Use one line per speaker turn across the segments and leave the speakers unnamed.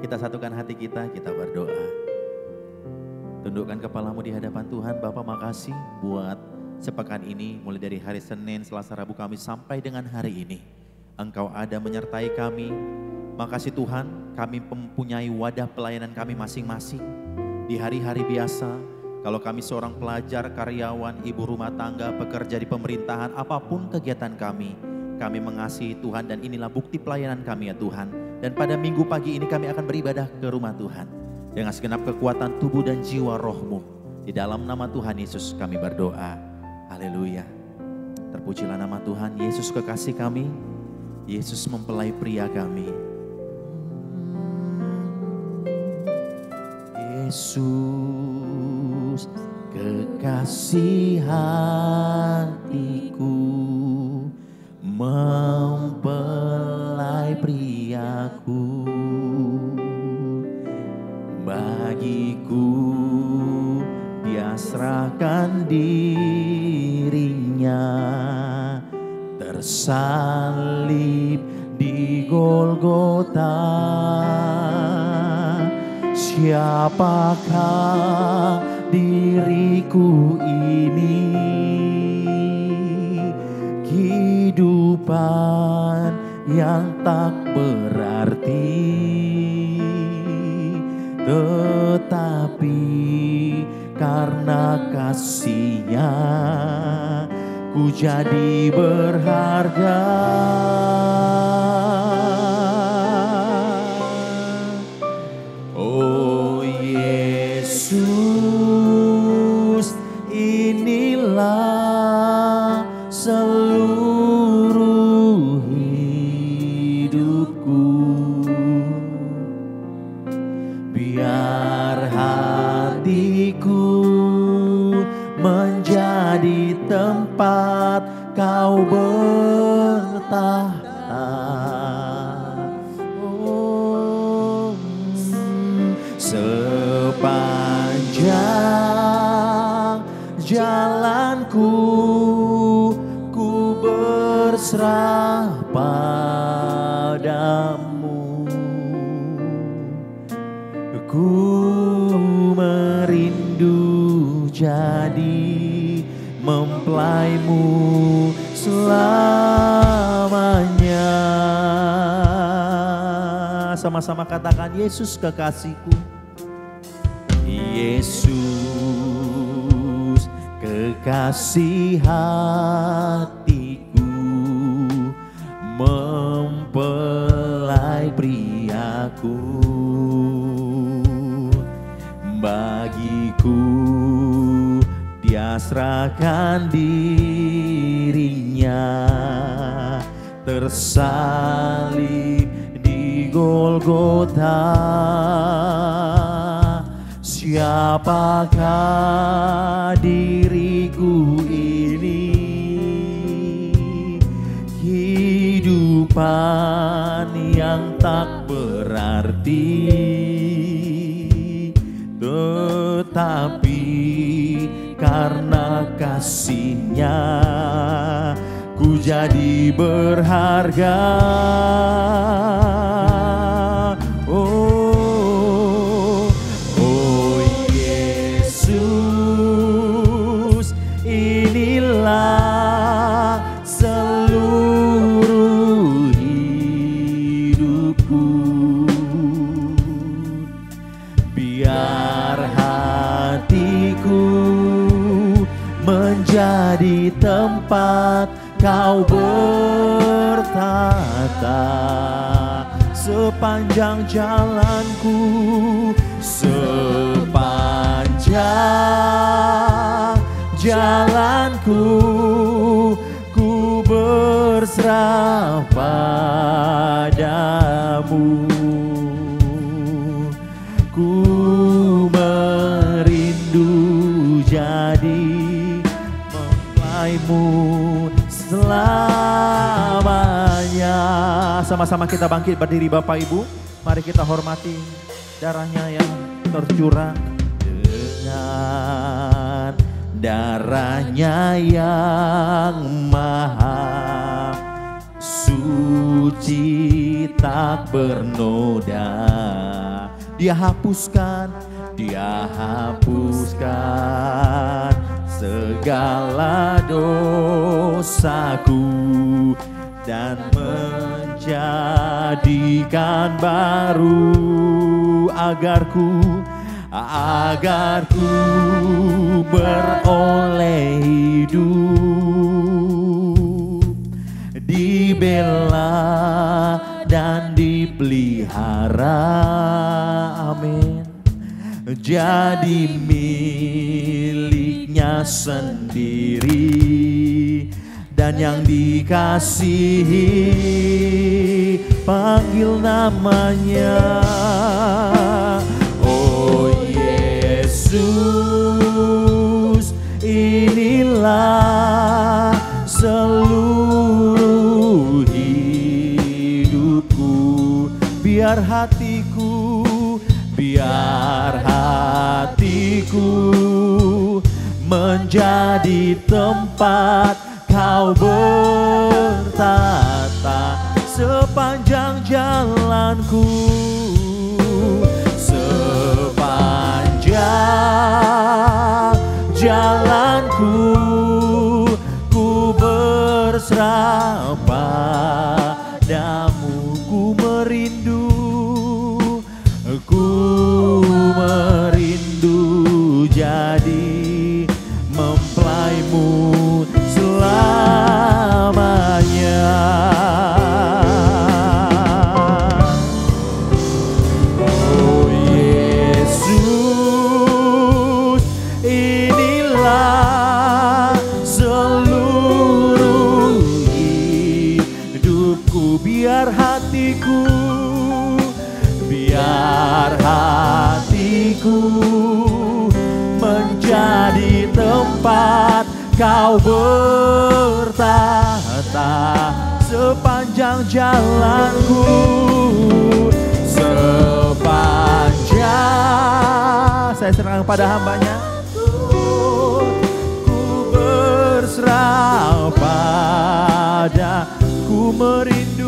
Kita satukan hati kita berdoa. Tundukkan kepalamu di hadapan Tuhan. Bapa, makasih buat sepekan ini, mulai dari hari Senin, Selasa, Rabu, Kamis sampai dengan hari ini. Engkau ada menyertai kami. Makasih Tuhan, kami mempunyai wadah pelayanan kami masing-masing. Di hari-hari biasa, kalau kami seorang pelajar, karyawan, ibu rumah tangga, pekerja di pemerintahan, apapun kegiatan kami mengasihi Tuhan dan inilah bukti pelayanan kami ya Tuhan. Dan pada minggu pagi ini kami akan beribadah ke rumah Tuhan. Dengan segenap kekuatan tubuh dan jiwa rohmu. Di dalam nama Tuhan Yesus kami berdoa. Haleluya. Terpujilah nama Tuhan. Yesus kekasih kami. Yesus mempelai pria kami. Yesus kekasih hatiku, mempelai priaku, bagiku dia serahkan dirinya, tersalib di Golgota. Siapakah diriku ini? Kehidupan yang tak berarti, tetapi karena kasih-Nya ku jadi berharga. Oh Yesus, inilah seluruh hidupku. Biar hatiku menjadi tempat Kau bertahta. Oh, sepanjang jalanku ku berserah padamu. Ku merindu jadi mempelaimu selamanya. Sama-sama katakan, Yesus kekasihku. Yesus kekasih hatiku, mempelai priaku, bagiku dia serahkan dirinya, tersalib di Golgota. Siapakah diriku ini? Kehidupan yang tak berarti, tetapi karena kasih-Nya ku jadi berharga. Oh Yesus, inilah seluruh hidupku. Biar hatiku menjadi tempat Kau bertata. Sepanjang jalanku, sepanjang jalanku, ku berserah padamu. Ku merindu jadi mempelaimu selamanya. Sama-sama kita bangkit berdiri Bapak Ibu. Mari kita hormati darahnya yang tercurah. Dengan darahnya yang maha suci tak bernoda. Dia hapuskan segala dosaku dan menjadikan baru agarku beroleh hidup, dibela dan dipelihara, amin, jadi miliknya sendiri. Dan yang dikasihi panggil namanya. Oh Yesus, inilah seluruh hidupku. Biar hatiku menjadi tempat Kau bertata sepanjang jalanku, ku berserah padamu, ku merindu jadi mempelaimu selamanya. Oh Yesus, inilah seluruh hidupku. Biar hatiku menjadi tempat Kau bertata sepanjang jalanku, saya serahkan pada hambanya. Ku berserah padaku, merindu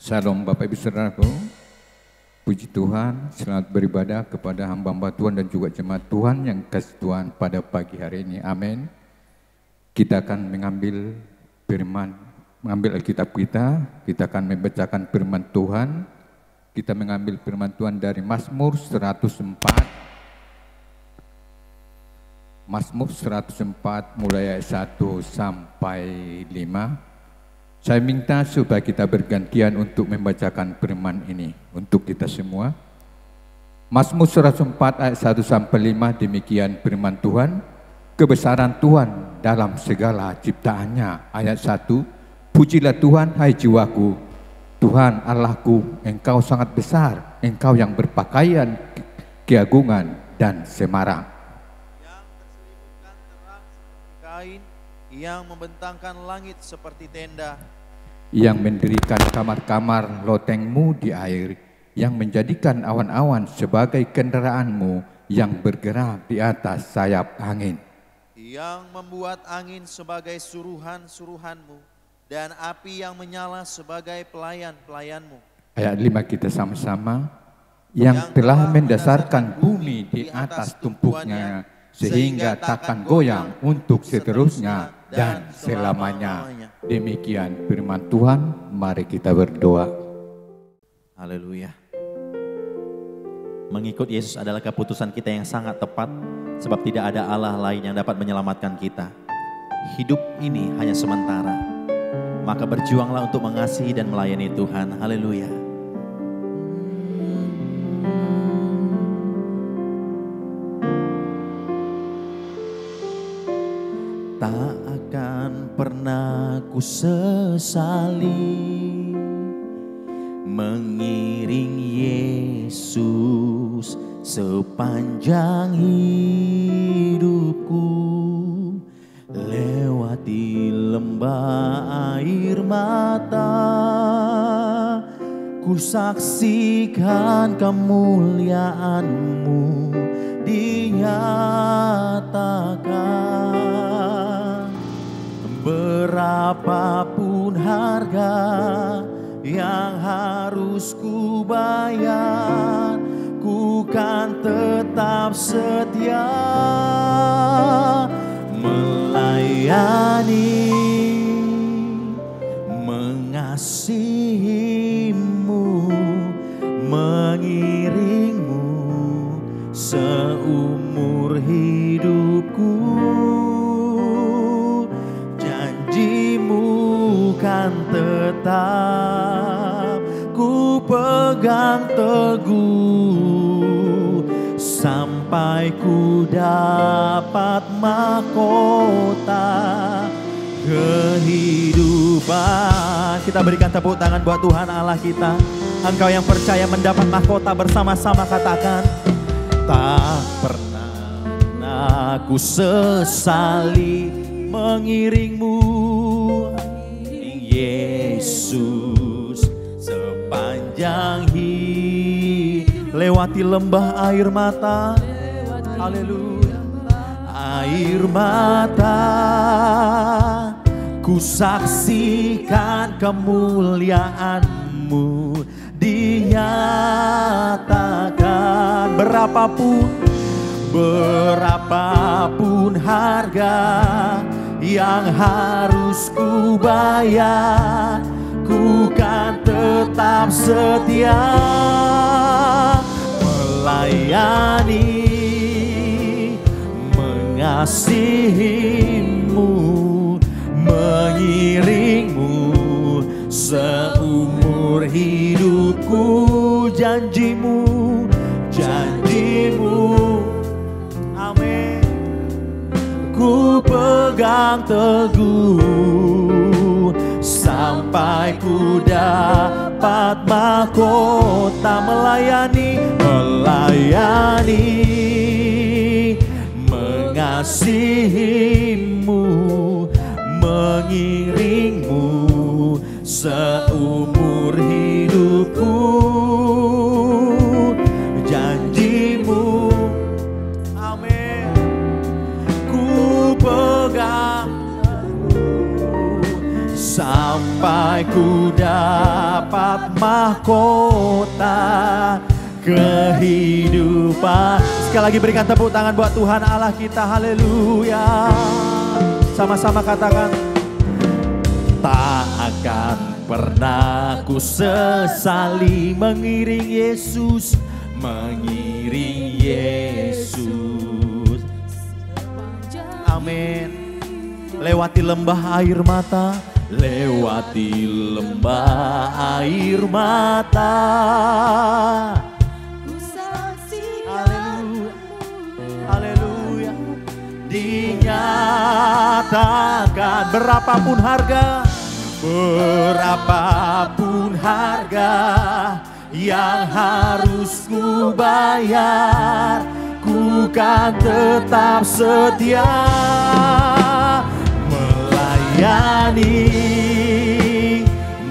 Shalom Bapak Ibu Saudaraku, puji Tuhan, selamat beribadah kepada hamba-hamba Tuhan dan juga jemaat Tuhan yang kasih Tuhan pada pagi hari ini, amin. Kita akan mengambil Alkitab kita akan membacakan firman Tuhan. Kita mengambil firman Tuhan dari Mazmur 104. Mazmur 104 mulai ayat 1 sampai 5. Saya minta supaya kita bergantian untuk membacakan firman ini untuk kita semua. Mazmur 104 ayat 1 sampai 5, demikian firman Tuhan. Kebesaran Tuhan dalam segala ciptaannya. Ayat 1, pujilah Tuhan hai jiwaku, Tuhan Allahku, Engkau sangat besar, Engkau yang berpakaian keagungan dan semarang.
Yang terselimutkan terang seperti kain, yang membentangkan langit seperti tenda,
yang mendirikan kamar-kamar lotengmu di air, yang menjadikan awan-awan sebagai kendaraanmu, yang bergerak di atas sayap angin,
yang membuat angin sebagai suruhan-suruhanmu, dan api yang menyala sebagai pelayan-pelayanmu.
Ayat 5 kita sama-sama. Yang telah mendasarkan bumi di atas tumpuknya, sehingga takkan goyang untuk seterusnya dan selamanya. Demikian firman Tuhan, mari kita berdoa.
Haleluya. Mengikut Yesus adalah keputusan kita yang sangat tepat, sebab tidak ada Allah lain yang dapat menyelamatkan kita. Hidup ini hanya sementara, maka berjuanglah untuk mengasihi dan melayani Tuhan. Haleluya. Tak pernah ku sesali mengiring Yesus sepanjang hidupku. Lewati lembah air mata, ku saksikan kemuliaan-Mu dinyatakan. Berapapun harga yang harus ku bayar, ku kan tetap setia melayani, mengasihi-Mu, mengiring-Mu seumur hidupku. Janji-Mu kan tetap ku pegang teguh sampai ku dapat mahkota kehidupan. Kita berikan tepuk tangan buat Tuhan Allah kita. Engkau yang percaya mendapat mahkota bersama-sama katakan, tak pernah aku sesali mengiring-Mu Yesus sepanjang hidup. Lewati lembah air mata, haleluya, air mata, ku saksikan kemuliaan-Mu dinyatakan. Berapapun harga yang harus ku bayar, ku kan tetap setia melayani, mengasihi-Mu, mengiring-Mu seumur hidupku. Janji-Mu, janji-Mu, amin, ku pegang teguh sampai ku dapat mahkota. Melayani, mengasihi-Mu, mengiring-Mu seumur hidupku. Janji-Mu, amin, ku pegang sampai ku dapat mahkota kehidupan. Sekali lagi berikan tepuk tangan buat Tuhan Allah kita, haleluya. Sama-sama katakan, tak akan pernah ku sesali mengiring Yesus, mengiring Yesus. Amin. Lewati lembah air mata, lewati lembah air mata, haleluya, haleluya, dinyatakan. Berapapun harga yang harus ku bayar, ku kan tetap setia melayani,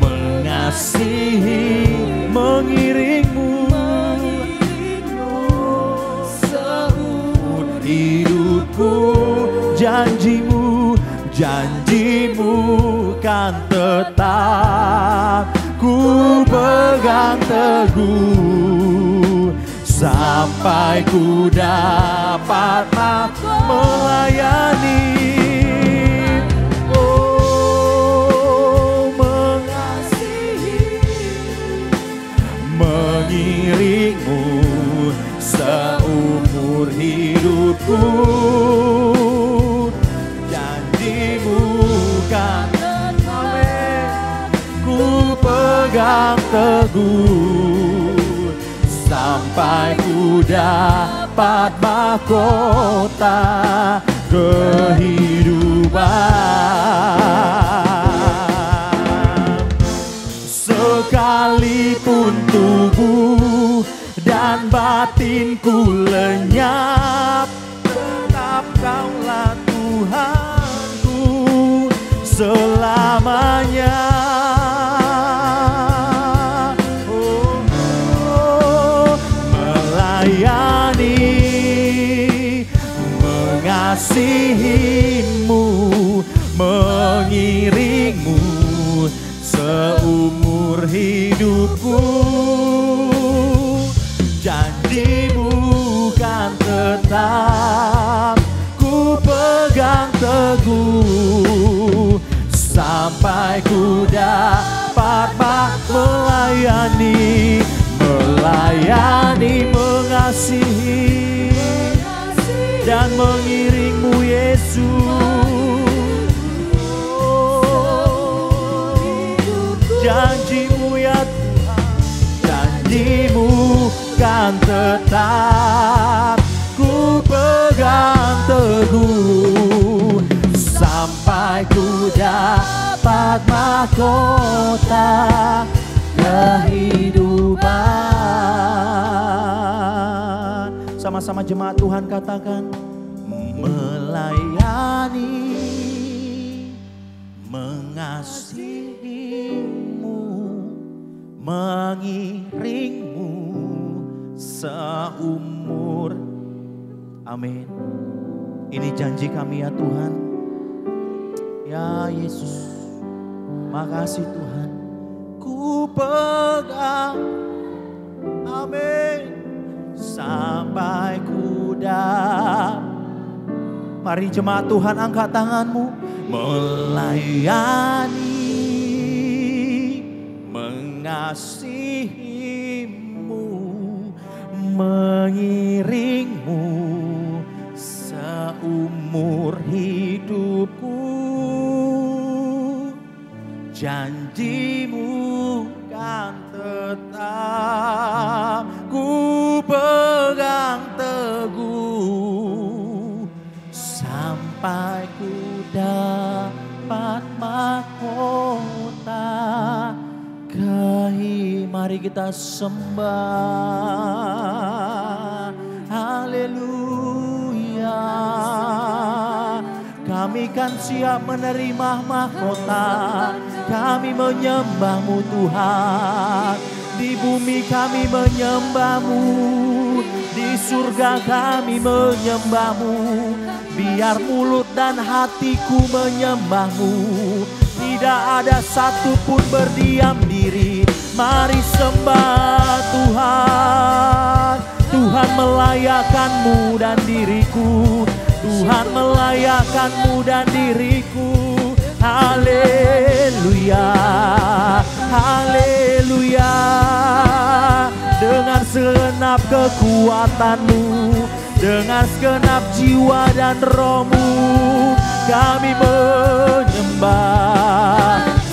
mengasihi, mengiring-Mu seumur hidupku. Janji-Mu, janji-Mu kan tetap ku pegang teguh sampai ku dapat melayani. Mengiring-Mu seumur hidupku. Janji-Mu kan, amin, ku pegang teguh sampai ku dapat mahkota kehidupan. batinku lenyap, tetap Kaulah Tuhanku selamanya. Melayani, mengasihimu, mengiringmu seumur hidupku. Janjimu kan tetap ku pegang teguh, sampai ku dapat melayani, melayani, mengasihi dan mengiringmu Yesus. Janjimu ya Tuhan, janjimu kan tetap ku pegang teguh, sampai ku dapat mahkota kehidupan. Sama-sama jemaat Tuhan katakan, melayani, mengasihimu, mengiringmu seumur. Amin. Ini janji kami ya Tuhan. Ya Yesus, makasih Tuhan. Ku pegang, amin, sampai ku dapat. Mari jemaat Tuhan angkat tanganmu. Melayani, mengasihimu, mengiringmu seumur hidupku. Janjimu kan tetap ku pegang teguh, sampai ku dapat mahkota Mari kita sembah. Haleluya. Kami kan siap menerima mahkota. Kami menyembah-Mu Tuhan. Di bumi kami menyembah-Mu. Di surga kami menyembah-Mu. Biar mulut dan hatiku menyembah-Mu. Tidak ada satupun berdiam diri. Mari sembah Tuhan. Tuhan melayakkan-Mu dan diriku. Tuhan melayakkan-Mu dan diriku. Haleluya, haleluya. Dengan segenap kekuatan-Mu, dengan segenap jiwa dan roh-Mu, kami menyembah.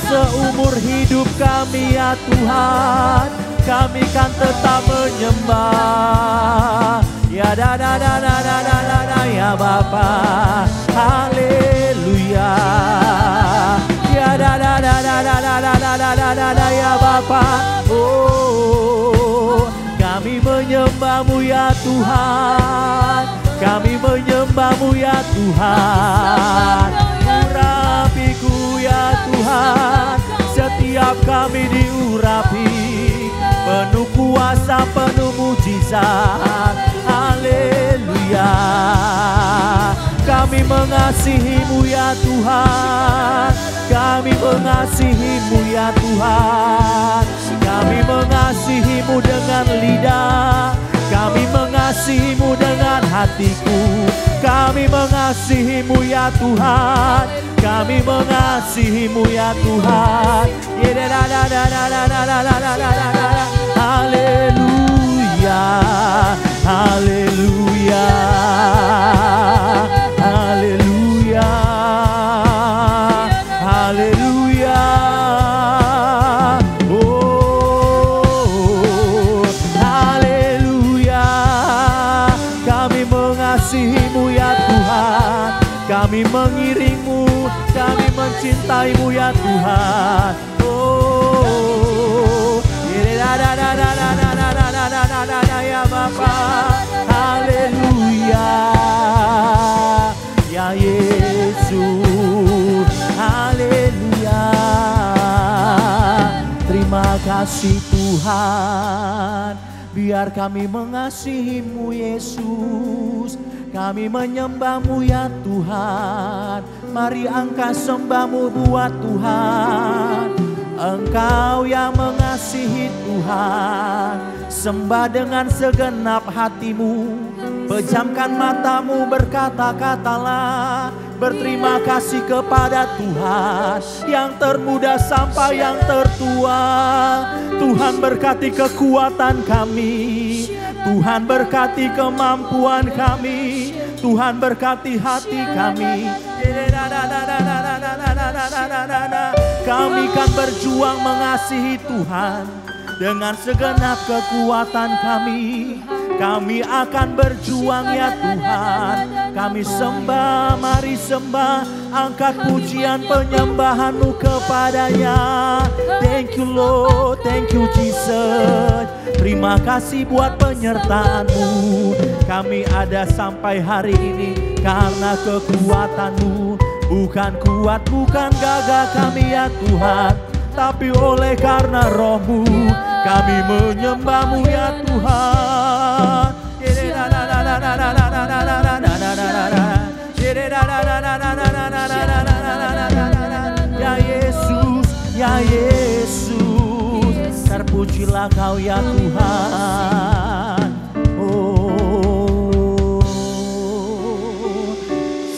Seumur hidup kami ya Tuhan, kami kan tetap menyembah. Ya da da da da da da da da ya Bapa. Haleluya. Ya da da da da da da da da da da da da ya Bapa. Oh, kami menyembah-Mu ya Tuhan. Kami menyembah-Mu ya Tuhan. Urapiku ya Tuhan. Setiap kami diurapi, penuh kuasa, penuh mujizat. Haleluya. Kami mengasihi-Mu ya Tuhan. Kami mengasihi-Mu ya Tuhan. Kami mengasihi-Mu dengan lidah. Kami mengasihi-Mu dengan hatiku. Kami mengasihi-Mu ya Tuhan. Kami mengasihi-Mu ya Tuhan. Haleluya. Haleluya. Haleluya. Haleluya. Oh, haleluya. Kami mengasihi-Mu ya Tuhan. Kami mengiring-Mu, kami mencintai-Mu ya Tuhan. Oh, Ya Bapa, haleluya. Ya Yesus, haleluya. Terima kasih Tuhan, biar kami mengasihi-Mu Yesus. Kami menyembah-Mu ya Tuhan. Mari angkat sembah-Mu buat Tuhan. Engkau yang mengasihi Tuhan. Sembah dengan segenap hatimu. Pejamkan matamu, berkata-katalah. Berterima kasih kepada Tuhan, yang termuda sampai yang tertua. Tuhan berkati kekuatan kami, Tuhan berkati kemampuan kami, Tuhan berkati hati kami. Kami kan berjuang mengasihi Tuhan dengan segenap kekuatan kami. Kami akan berjuang ya Tuhan. Kami sembah, mari sembah. Angkat pujian penyembahan-Mu kepadanya. Thank you Lord, thank you Jesus. Terima kasih buat penyertaan-Mu. Kami ada sampai hari ini karena kekuatan-Mu. Bukan kuat, bukan gagah kami ya Tuhan, tapi oleh karena Roh-Mu kami menyembah-Mu ya Tuhan. Ya Yesus, ya Yesus, terpujilah Kau ya Tuhan. Oh,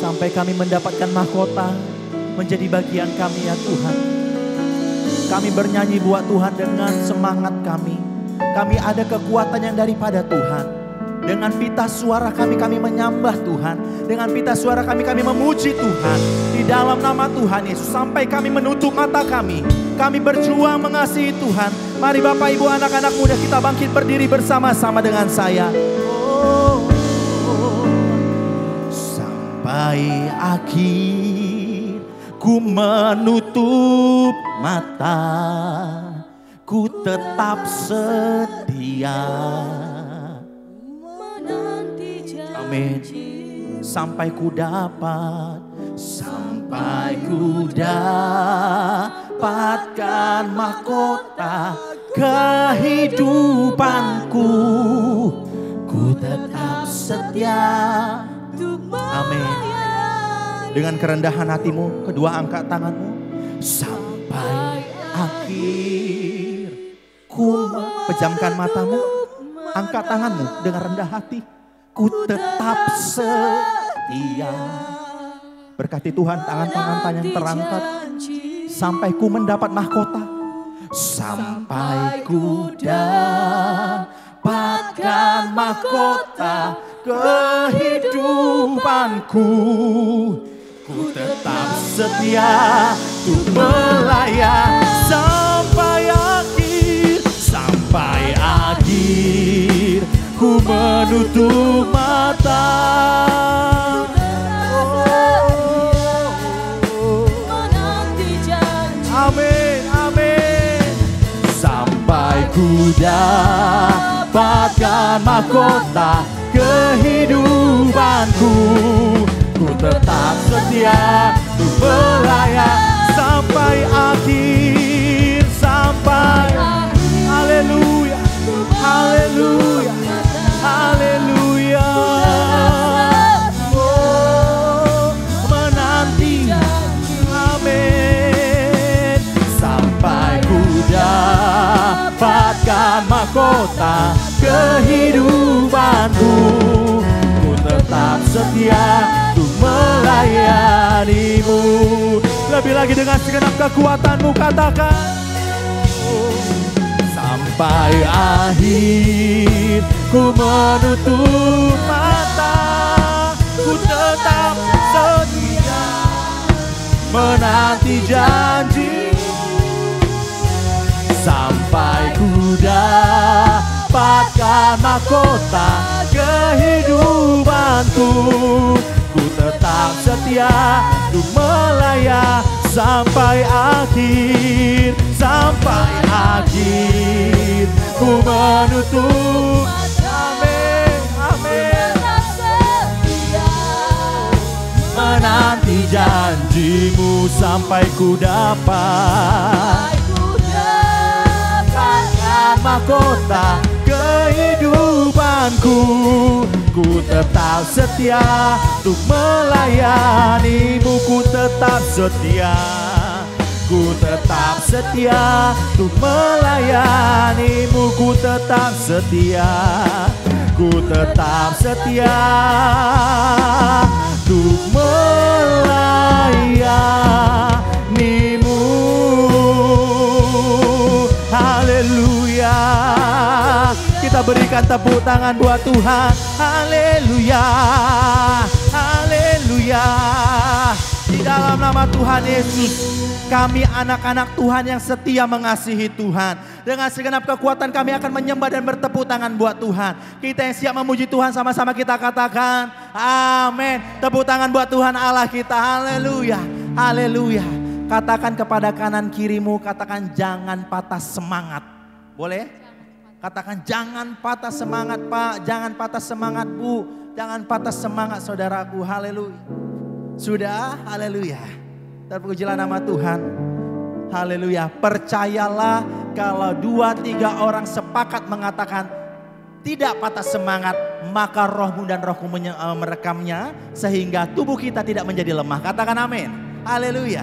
sampai kami mendapatkan mahkota menjadi bagian kami ya Tuhan. Kami bernyanyi buat Tuhan dengan semangat kami. Kami ada kekuatan yang daripada Tuhan. Dengan pita suara kami menyembah Tuhan. Dengan pita suara kami memuji Tuhan. Di dalam nama Tuhan Yesus. Sampai kami menutup mata kami. Kami berjuang mengasihi Tuhan. Mari Bapak Ibu anak-anak muda kita bangkit berdiri bersama-sama dengan saya. Oh, oh. Sampai akhir ku menutup mata, ku tetap setia. Amin. Sampai ku dapatkan mahkota kehidupanku, ku tetap setia. Amin. Dengan kerendahan hatimu, kedua angkat tanganmu. Sampai akhir ku pejamkan matamu, angkat tanganmu dengan rendah hati. Ku tetap setia. Berkati Tuhan tangan-tangan yang terangkat. Sampai ku mendapat mahkota. Sampai ku dapatkan mahkota kehidupanku, ku tetap setia untuk melayani sampai akhir. Sampai akhir ku menutup mata. Amin, amin. Sampai ku dapatkan mahkota kehidupanku, ku tetap setia untuk melayani sampai akhir. Sampai haleluya, haleluya, haleluya. Oh, menanti, amin. Sampai ku dapatkan mahkota kehidupanku, ku tetap setia untuk melayani-Mu. Lebih lagi dengan segenap kekuatan-Mu katakan. Sampai akhir ku menutup mata, ku tetap setia menanti janji. Sampai ku dapatkan mahkota kehidupanku, ku tetap setia untuk melayani sampai akhir. Sampai akhir ku menutup. Amin, amin. Menanti janjimu sampai ku dapat mahkota kehidupanku. Ku tetap setia untuk melayanimu. Ku tetap setia, ku tetap setia untuk melayanimu. Ku tetap setia, ku tetap setia untuk melayanimu. Haleluya. Kita berikan tepuk tangan buat Tuhan. Haleluya, haleluya. Di dalam nama Tuhan Yesus, kami anak-anak Tuhan yang setia mengasihi Tuhan. Dengan segenap kekuatan kami akan menyembah dan bertepuk tangan buat Tuhan. Kita yang siap memuji Tuhan, sama-sama kita katakan amin. Tepuk tangan buat Tuhan Allah kita. Haleluya, haleluya. Katakan kepada kanan kirimu, katakan jangan patah semangat. Boleh? Katakan jangan patah semangat Pak, jangan patah semangat Bu, jangan patah semangat saudaraku. Haleluya. Sudah, haleluya. Terpujilah nama Tuhan. Haleluya. Percayalah kalau 2-3 orang sepakat mengatakan tidak patah semangat, maka rohmu dan rohku merekamnya sehingga tubuh kita tidak menjadi lemah. Katakan amin. Haleluya.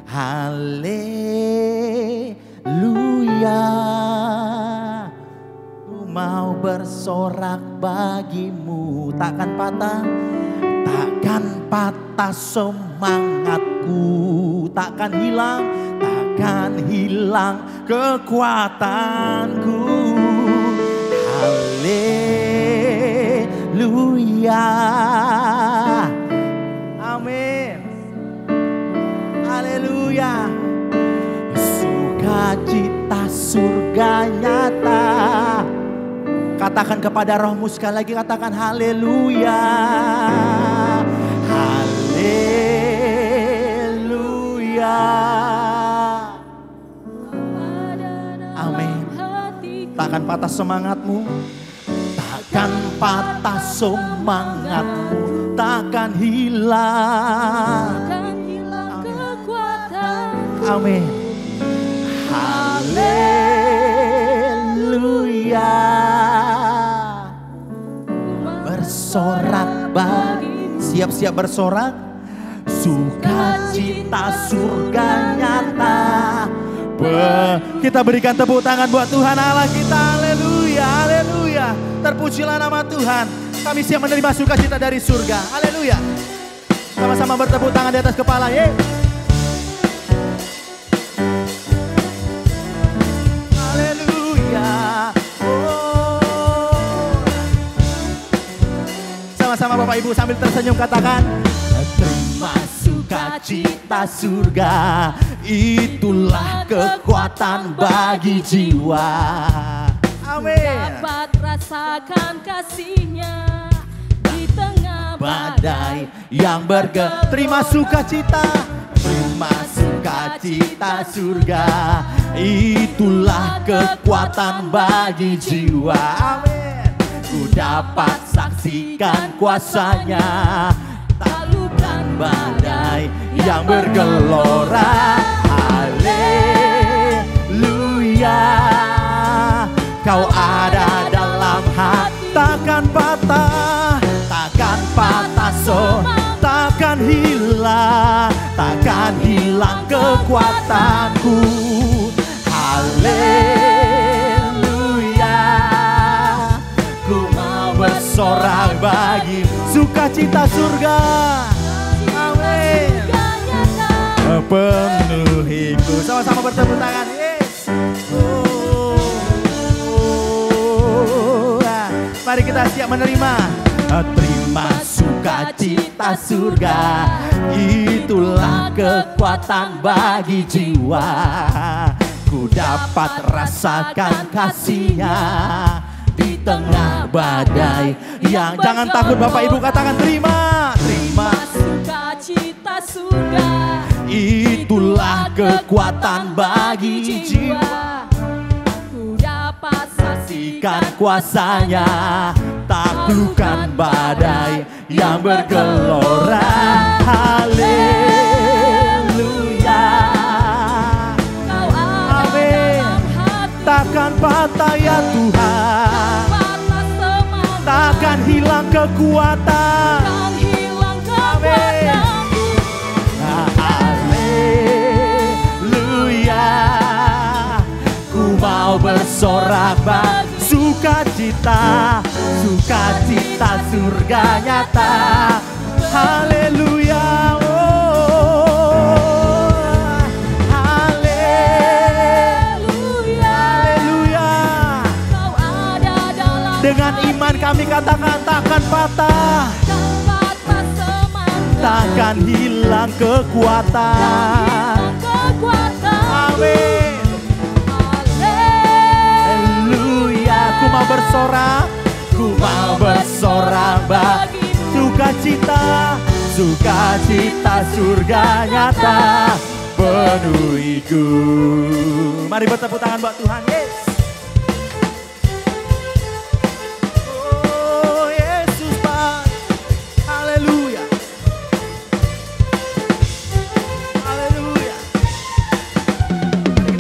Haleluya. Ku mau bersorak bagimu, takkan patah semangatku, takkan hilang kekuatanku. Haleluya. Amin. Haleluya. Sukacita surga nyata. Katakan kepada rohmu sekali lagi, katakan haleluya. Haleluya. Amin. Takkan patah semangatmu, takkan patah semangatmu, takkan hilang kekuatan. Amin. Haleluya. Bersorak bagi, siap-siap bersorak. Sukacita surga nyata. Kita berikan tepuk tangan buat Tuhan Allah kita. Haleluya, haleluya. Terpujilah nama Tuhan. Kami siap menerima sukacita dari surga. Haleluya. Sama-sama bertepuk tangan di atas kepala. Ye. Haleluya. Sama-sama Bapak Ibu sambil tersenyum katakan, terima sukacita surga, itulah kekuatan bagi jiwa. Amin.
Dapat rasakan kasihnya di tengah
badai yang terima sukacita, terima sukacita surga, itulah kekuatan bagi jiwa. Amin. Ku dapat saksikan kuasanya, taklukkan badai yang bergelora. Haleluya. Kau ada dalam hati, takkan patah takkan hilang kekuatanku. Haleluya. Ku mau bersorak bagi sukacita surga. Amin. Penuhiku. Sama-sama bertepuk tangan. Yes. Mari kita siap menerima. Terima sukacita surga, itulah kekuatan bagi jiwa. Ku dapat rasakan kasihnya di tengah badai yang jangan takut Bapak Ibu, katakan terima
sukacita surga,
itulah kekuatan bagi jiwa.
Ku dapat
berikan kuasanya, taklukkan badai yang bergelora. Haleluya.
Kau ada dalam hati,
Takkan patah ya Tuhan,
patah semangat,
takkan hilang kekuatan.
takkan hilang kekuatanku.
Haleluya. Ku mau bersorak bagi sukacita, sukacita surga nyata. Haleluya. Dengan iman kami katakan takkan patah, takkan hilang kekuatan. Amin. Haleluya. Ku mau bersorak, ku mau bersorak bagi sukacita, sukacita surga nyata penuhiku. Mari bertepuk tangan buat Tuhan. Yes.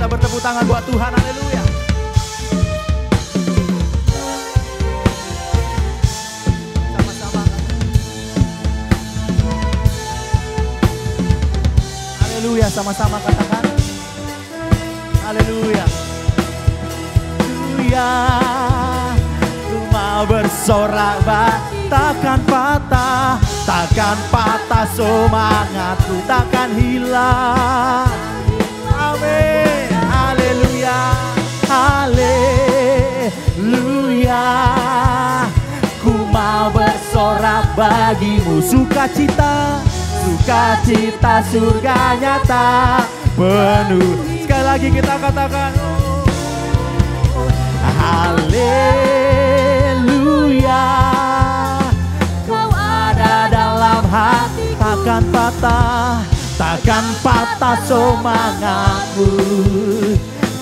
Bertepuk tangan buat Tuhan, haleluya. Sama-sama. Haleluya, sama-sama katakan. Haleluya. Haleluya. Ku mau bersorak takkan patah, takkan patah semangatku, takkan hilang. Amin. Haleluya. Haleluya. Ku mau bersorak bagimu sukacita, sukacita surga nyata penuh. Sekali lagi kita katakan haleluya. Kau ada dalam hati, takkan patah, takkan patah semangatku,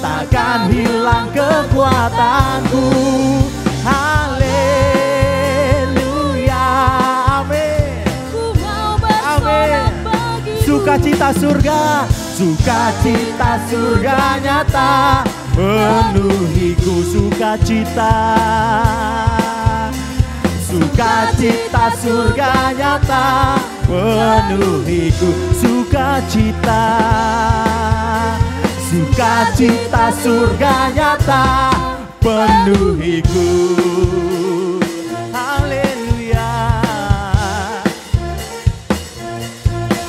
takkan hilang kekuatanku. Haleluya. Amin. Amin. Sukacita surga, sukacita surga nyata penuhiku sukacita. Sukacita surga nyata penuhiku sukacita. Sukacita surga nyata penuhiku. Haleluya.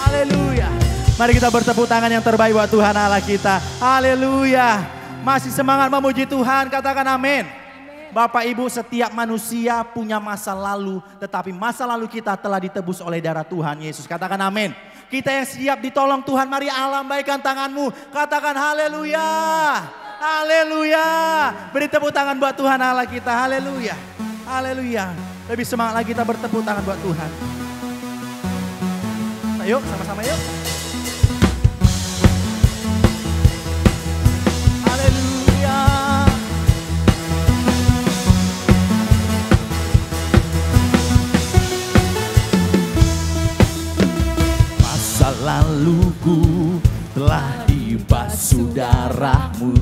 Haleluya. Mari kita bertepuk tangan yang terbaik buat Tuhan Allah kita. Haleluya. Masih semangat memuji Tuhan, katakan amin. Bapak Ibu, setiap manusia punya masa lalu, tetapi masa lalu kita telah ditebus oleh darah Tuhan Yesus. Katakan amin. Kita yang siap ditolong Tuhan, mari lambaikan tanganmu. Katakan haleluya. Haleluya. Beri tepuk tangan buat Tuhan Allah kita. Haleluya. Haleluya. Lebih semangat lagi kita bertepuk tangan buat Tuhan. Ayo sama-sama yuk. Haleluya. Masa laluku telah dibasuh darahmu,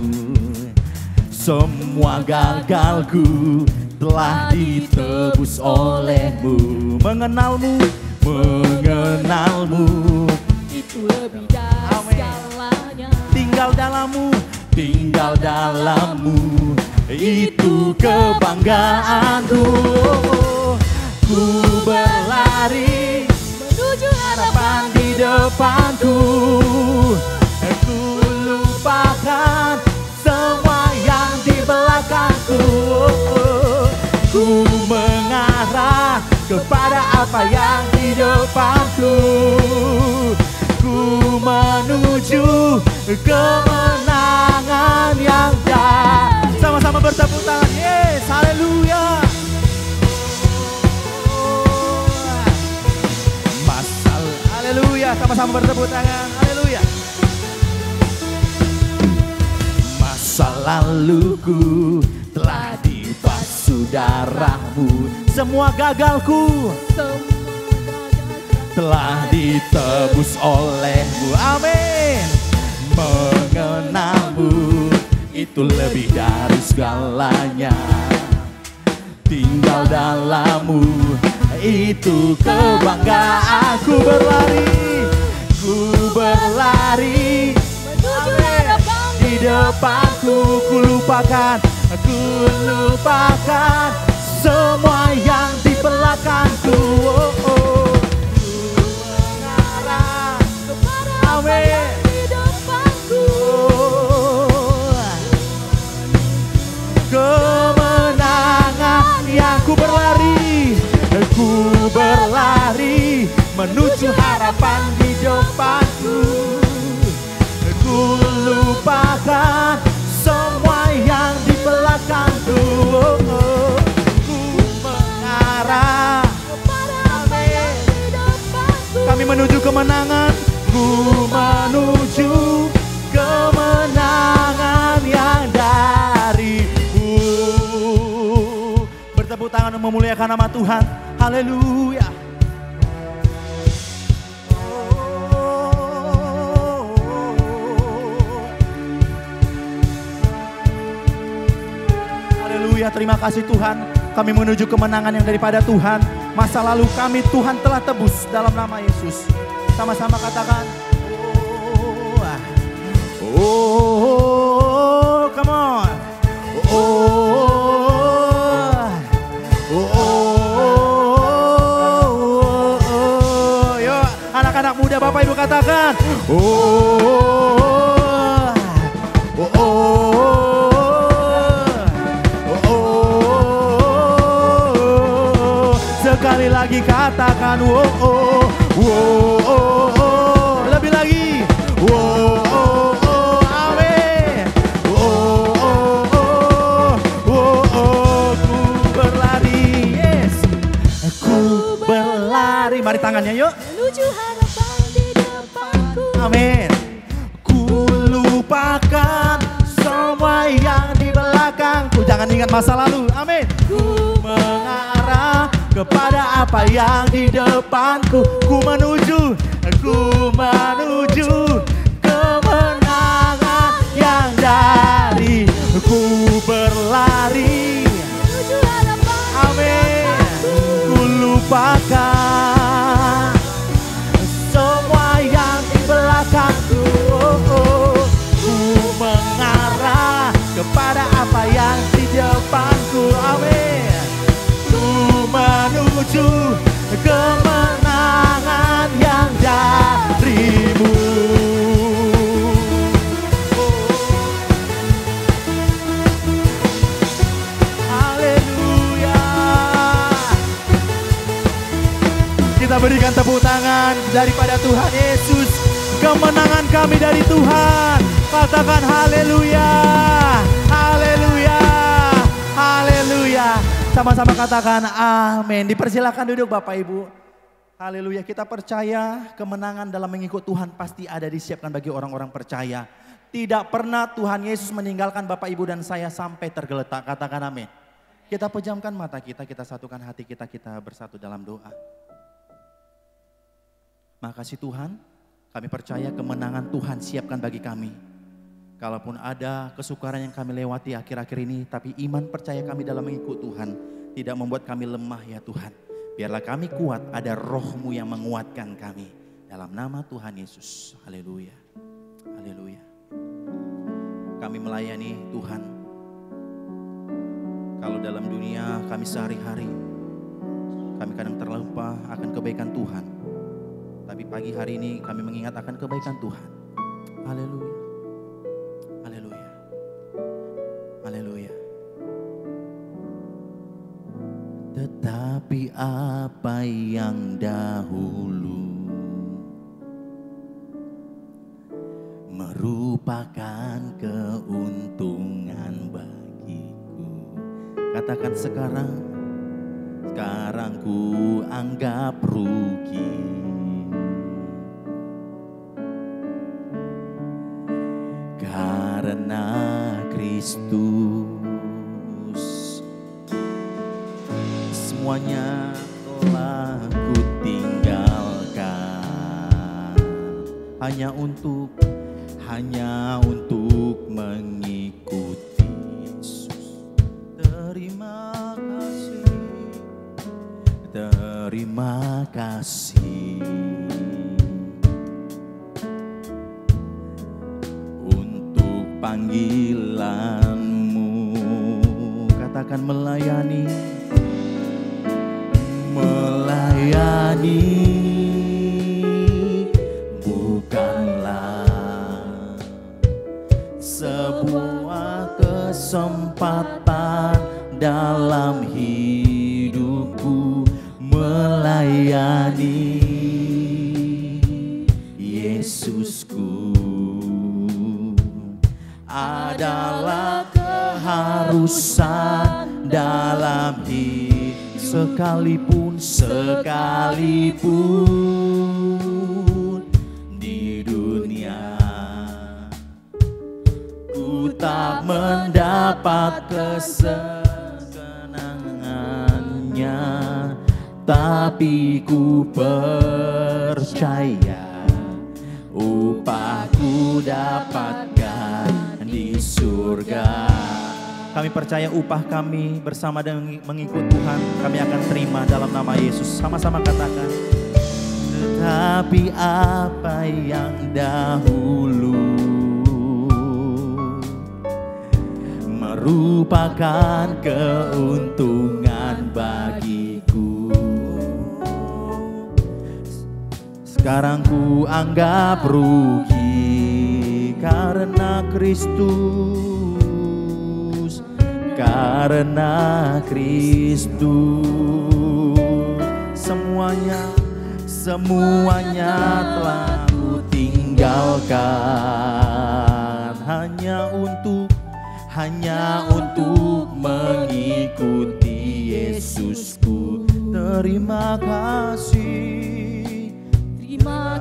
semua gagalku telah ditebus olehmu. Mengenalmu, mengenalmu
itu lebih dari segalanya.
tinggal dalammu, tinggal dalammu, itu kebanggaanku. Ku berlari
Menuju
harapan di depanku, ku lupakan semua yang di belakangku. Ku mengarah kepada apa yang di depanku, ku menuju kemenangan yang dah. Sama-sama bertepuk tangan, yes, haleluya. Haleluya, sama-sama bertepuk tangan, haleluya. Masa laluku telah darahmu. Semua gagalku telah ditebus olehmu. Amin. Mengenalmu itu lebih dari segalanya. Tinggal dalammu itu kebanggaan. Ku berlari
menuju hadapan
di depanku. Ku lupakan semua yang di belakangku. Oh, oh. Ku mengarah
kepada apa
Amin.
yang di depanku.
Kemenangan yang ku berlari menuju harapan di depanku. Ku lupakan semua yang di belakangku. Oh, oh. Ku mengarah
Kepada apa yang di depanku.
kami menuju kemenangan. Ku menuju kemenangan yang darimu. Bertepuk tangan untuk memuliakan nama Tuhan. Haleluya. Haleluya, terima kasih Tuhan. Kami menuju kemenangan yang daripada Tuhan. Masa lalu kami Tuhan telah tebus dalam nama Yesus. Sama-sama katakan. Oh, come on. Yuk, anak-anak muda Bapak Ibu katakan. Sekali lagi katakan. Lebih lagi. Amin. Ku berlari. Yes. Ku berlari. Mari tangannya yuk.
Menuju harapan di depanku.
Amin. Ku lupakan semua yang di belakangku. Jangan ingat masa lalu. Amin. Ku mengarah kepada apa yang di depanku. Ku menuju kemenangan yang dari. Ku berlari.
Menuju hadapan di
Amin.
depanku.
Ku lupakan semua yang di belakangku. Ku mengarah kepada apa yang di depanku. Amin. Ku menuju kemenangan yang darimu. Haleluya. Kita berikan tepuk tangan daripada Tuhan Yesus. Kemenangan kami dari Tuhan. Katakan haleluya. Haleluya. Haleluya. Sama-sama katakan amin. Dipersilakan duduk Bapak Ibu. Haleluya. Kita percaya kemenangan dalam mengikut Tuhan pasti ada disiapkan bagi orang-orang percaya. Tidak pernah Tuhan Yesus meninggalkan Bapak Ibu dan saya sampai tergeletak. Katakan amin. Kita pejamkan mata kita satukan hati kita bersatu dalam doa. Makasih Tuhan, kami percaya kemenangan Tuhan siapkan bagi kami. Kalaupun ada kesukaran yang kami lewati akhir-akhir ini, tapi iman percaya kami dalam mengikut Tuhan tidak membuat kami lemah ya Tuhan. Biarlah kami kuat, ada roh-Mu yang menguatkan kami. Dalam nama Tuhan Yesus, haleluya. Haleluya. Kami melayani Tuhan. Kalau dalam dunia kami sehari-hari, kami kadang terlupa akan kebaikan Tuhan. Tapi pagi hari ini kami mengingat akan kebaikan Tuhan. Haleluya. Haleluya. Haleluya. Tetapi apa yang dahulu merupakan keuntungan bagiku. Katakan sekarang ku anggap rugi. Karena Kristus semuanya telah ku tinggalkan hanya untuk mengikuti Yesus. Terima kasih untuk panggilanmu. Katakan melayani bukanlah sebuah kesempatan dalam hidupku. Melayani Yesusku adalah keharusan dalam hidup. Sekalipun di dunia ku tak mendapat kesenangannya, tapi ku percaya upahku dapatkan di surga. Kami percaya upah kami bersama dengan mengikut Tuhan, kami akan terima dalam nama Yesus. Sama-sama katakan. Tetapi apa yang dahulu merupakan keuntungan bagiku, sekarang ku anggap rugi karena Kristus. Karena Kristus semuanya telah ku tinggalkan hanya untuk mengikuti Yesusku. Terima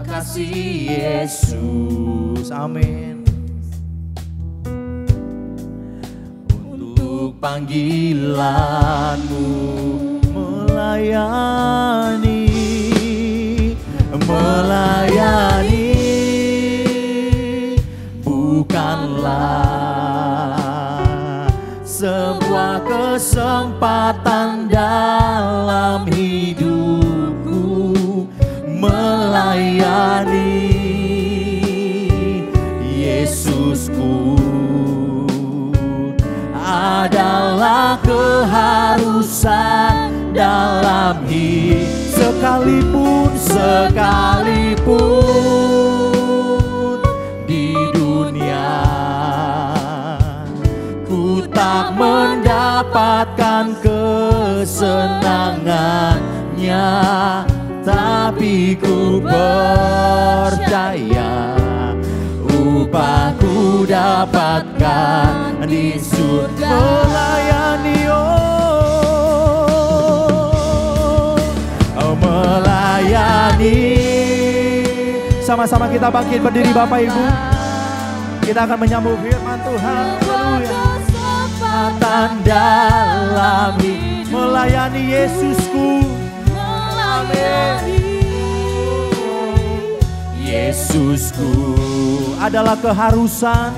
kasih Yesus, amin. Untuk panggilanmu melayani bukanlah sebuah kesempatan dalam hidupku. Melayani Yesusku adalah keharusan dalam hidup. Sekalipun di dunia ku tak mendapatkan kesenangannya, tapi ku percaya upahku dapatkan di surga. Melayani. Sama-sama kita bangkit berdiri Bapak Ibu. Kita akan menyambut firman Tuhan. Kesempatan dalam melayani Yesusku. Yesusku adalah keharusan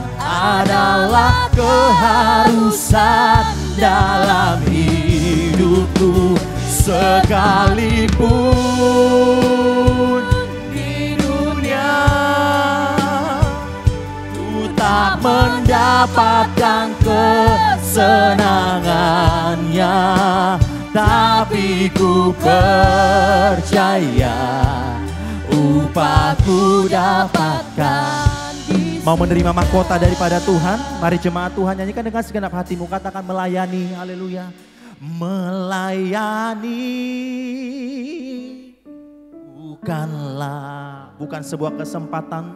dalam hidupku. Sekalipun di dunia ku tak mendapatkan kesenangannya, tapi ku percaya upahku dapatkan. Mau menerima mahkota daripada Tuhan? Mari jemaat Tuhan nyanyikan dengan segenap hatimu, katakan melayani, haleluya. Melayani bukan sebuah kesempatan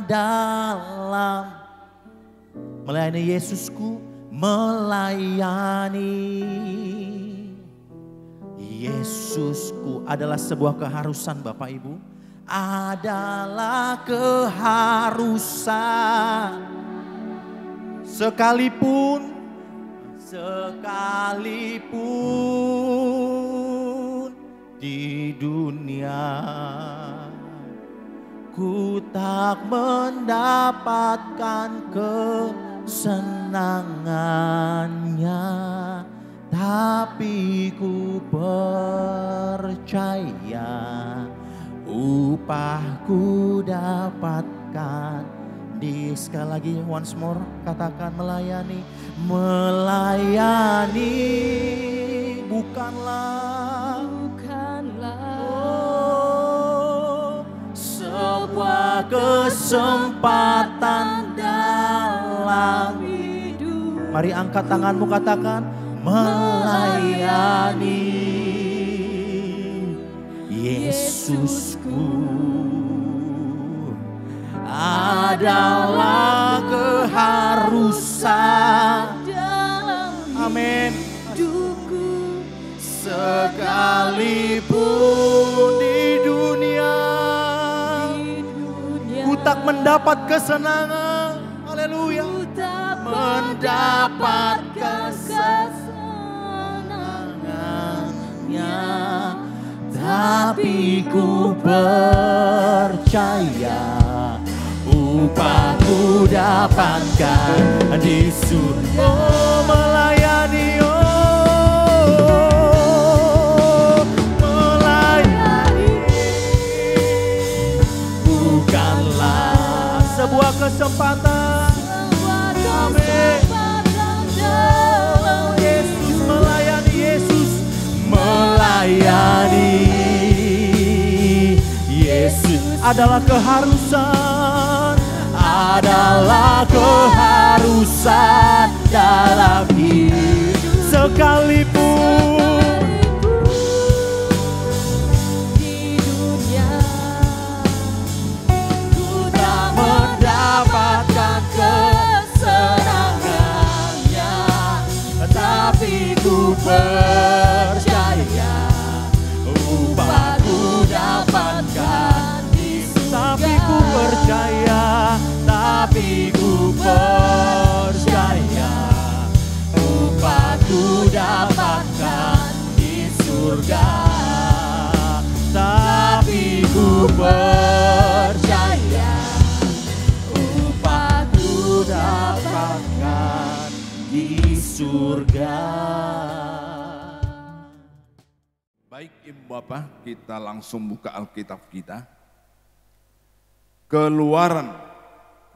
dalam melayani Yesusku. Melayani Yesusku adalah sebuah keharusan Bapak Ibu. Adalah keharusan. Sekalipun sekalipun di dunia ku tak mendapatkan kesenangannya, tapi ku percaya upahku dapatkan di, sekali lagi once more katakan melayani. Melayani bukanlah sebuah kesempatan dalam hidup. Mari angkat tanganmu, katakan melayani Yesusku adalah keharusan. Amin. Sekalipun di dunia ku tak mendapat kesenangan, haleluya, mendapat kesenangannya, tapi ku percaya upahku dapatkan di surga. Oh, melayani, oh, melayani bukanlah sebuah kesempatan. Amin. Yesus melayani, Yesus melayani. Yesus adalah keharusan, adalah keharusan dalam hidup. Sekalipun di dunia ku tak mendapatkan kesenangannya, tapi ku percaya upahku dapatkan di surga. Tapi ku percaya, tapi ku percaya upahku dapatkan di surga. Tapi ku percaya upahku dapatkan di surga.
Baik Ibu Bapak, kita langsung buka Alkitab kita. Keluaran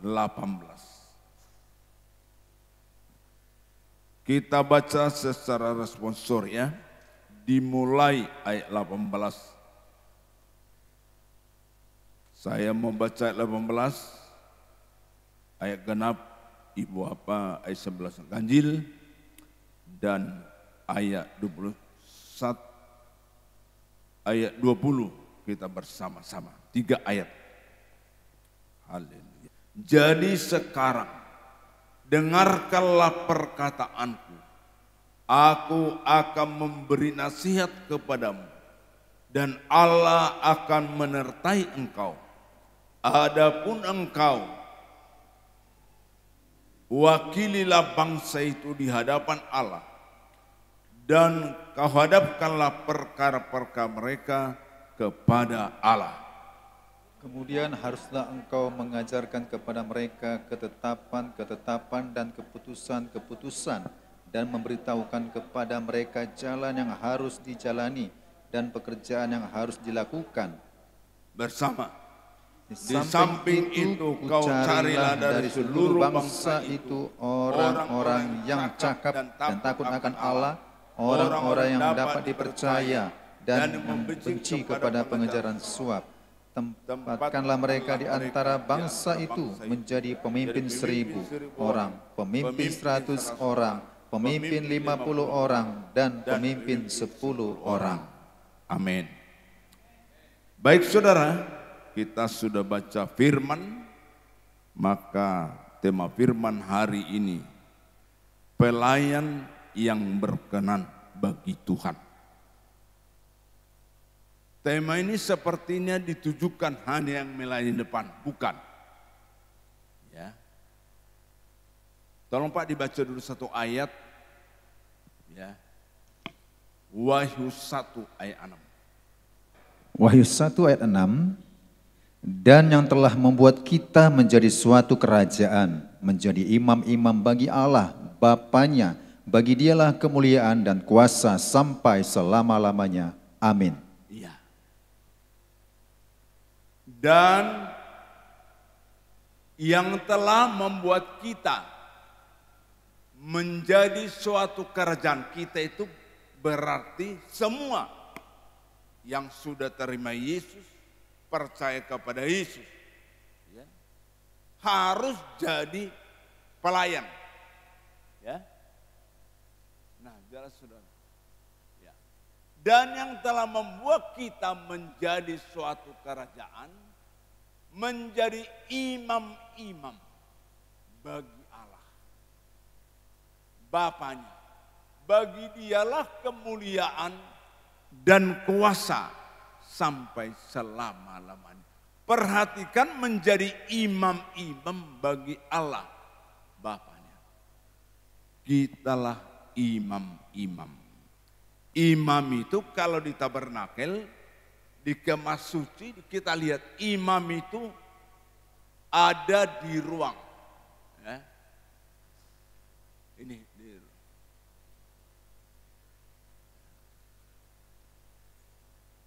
18. Kita baca secara responsor ya. Dimulai ayat 18. Saya membaca ayat 18. Ayat genap Ibu Bapak ayat 11 ganjil. Dan ayat 21. Ayat 20 kita bersama-sama. 3 ayat. Haleluya. Jadi sekarang dengarkanlah perkataanku. Aku akan memberi nasihat kepadamu dan Allah akan menyertai engkau. Adapun engkau, wakililah bangsa itu di hadapan Allah dan kau hadapkanlah perkara-perkara mereka kepada Allah.
Kemudian haruslah engkau mengajarkan kepada mereka ketetapan-ketetapan dan keputusan-keputusan dan memberitahukan kepada mereka jalan yang harus dijalani dan pekerjaan yang harus dilakukan.
Bersama. Di samping itu kau carilah dari seluruh bangsa itu orang-orang yang cakap dan takut akan Allah, orang-orang yang dapat dipercaya dan membenci kepada pengejaran suap. Tempatkanlah mereka di antara bangsa itu menjadi pemimpin 1.000 orang, pemimpin 100 orang, pemimpin 50 orang, dan pemimpin 10 orang. Amin. Baik saudara, kita sudah baca firman, maka tema firman hari ini, pelayan yang berkenan bagi Tuhan. Tema ini sepertinya ditujukan hanya yang melayani depan, bukan. Ya. Tolong Pak dibaca dulu satu ayat Ya. Wahyu 1 ayat 6.
Wahyu 1 ayat 6. Dan yang telah membuat kita menjadi suatu kerajaan, menjadi imam-imam bagi Allah, Bapanya, bagi Dialah kemuliaan dan kuasa sampai selama-lamanya. Amin.
Iya. Dan yang telah membuat kita menjadi suatu kerajaan, kita itu berarti semua yang sudah terima Yesus, percaya kepada Yesus, ya, harus jadi pelayan. Ya. Nah, jelas saudara. Ya. Dan yang telah membuat kita menjadi suatu kerajaan, menjadi imam-imam bagi Allah, Bapanya. Bagi Dialah kemuliaan dan kuasa sampai selama-lamanya. Perhatikan, menjadi imam-imam bagi Allah, Bapanya. Kitalah imam-imam. Imam itu kalau di tabernakel, di kemah suci, kita lihat imam itu ada di ruang. Ya. Ini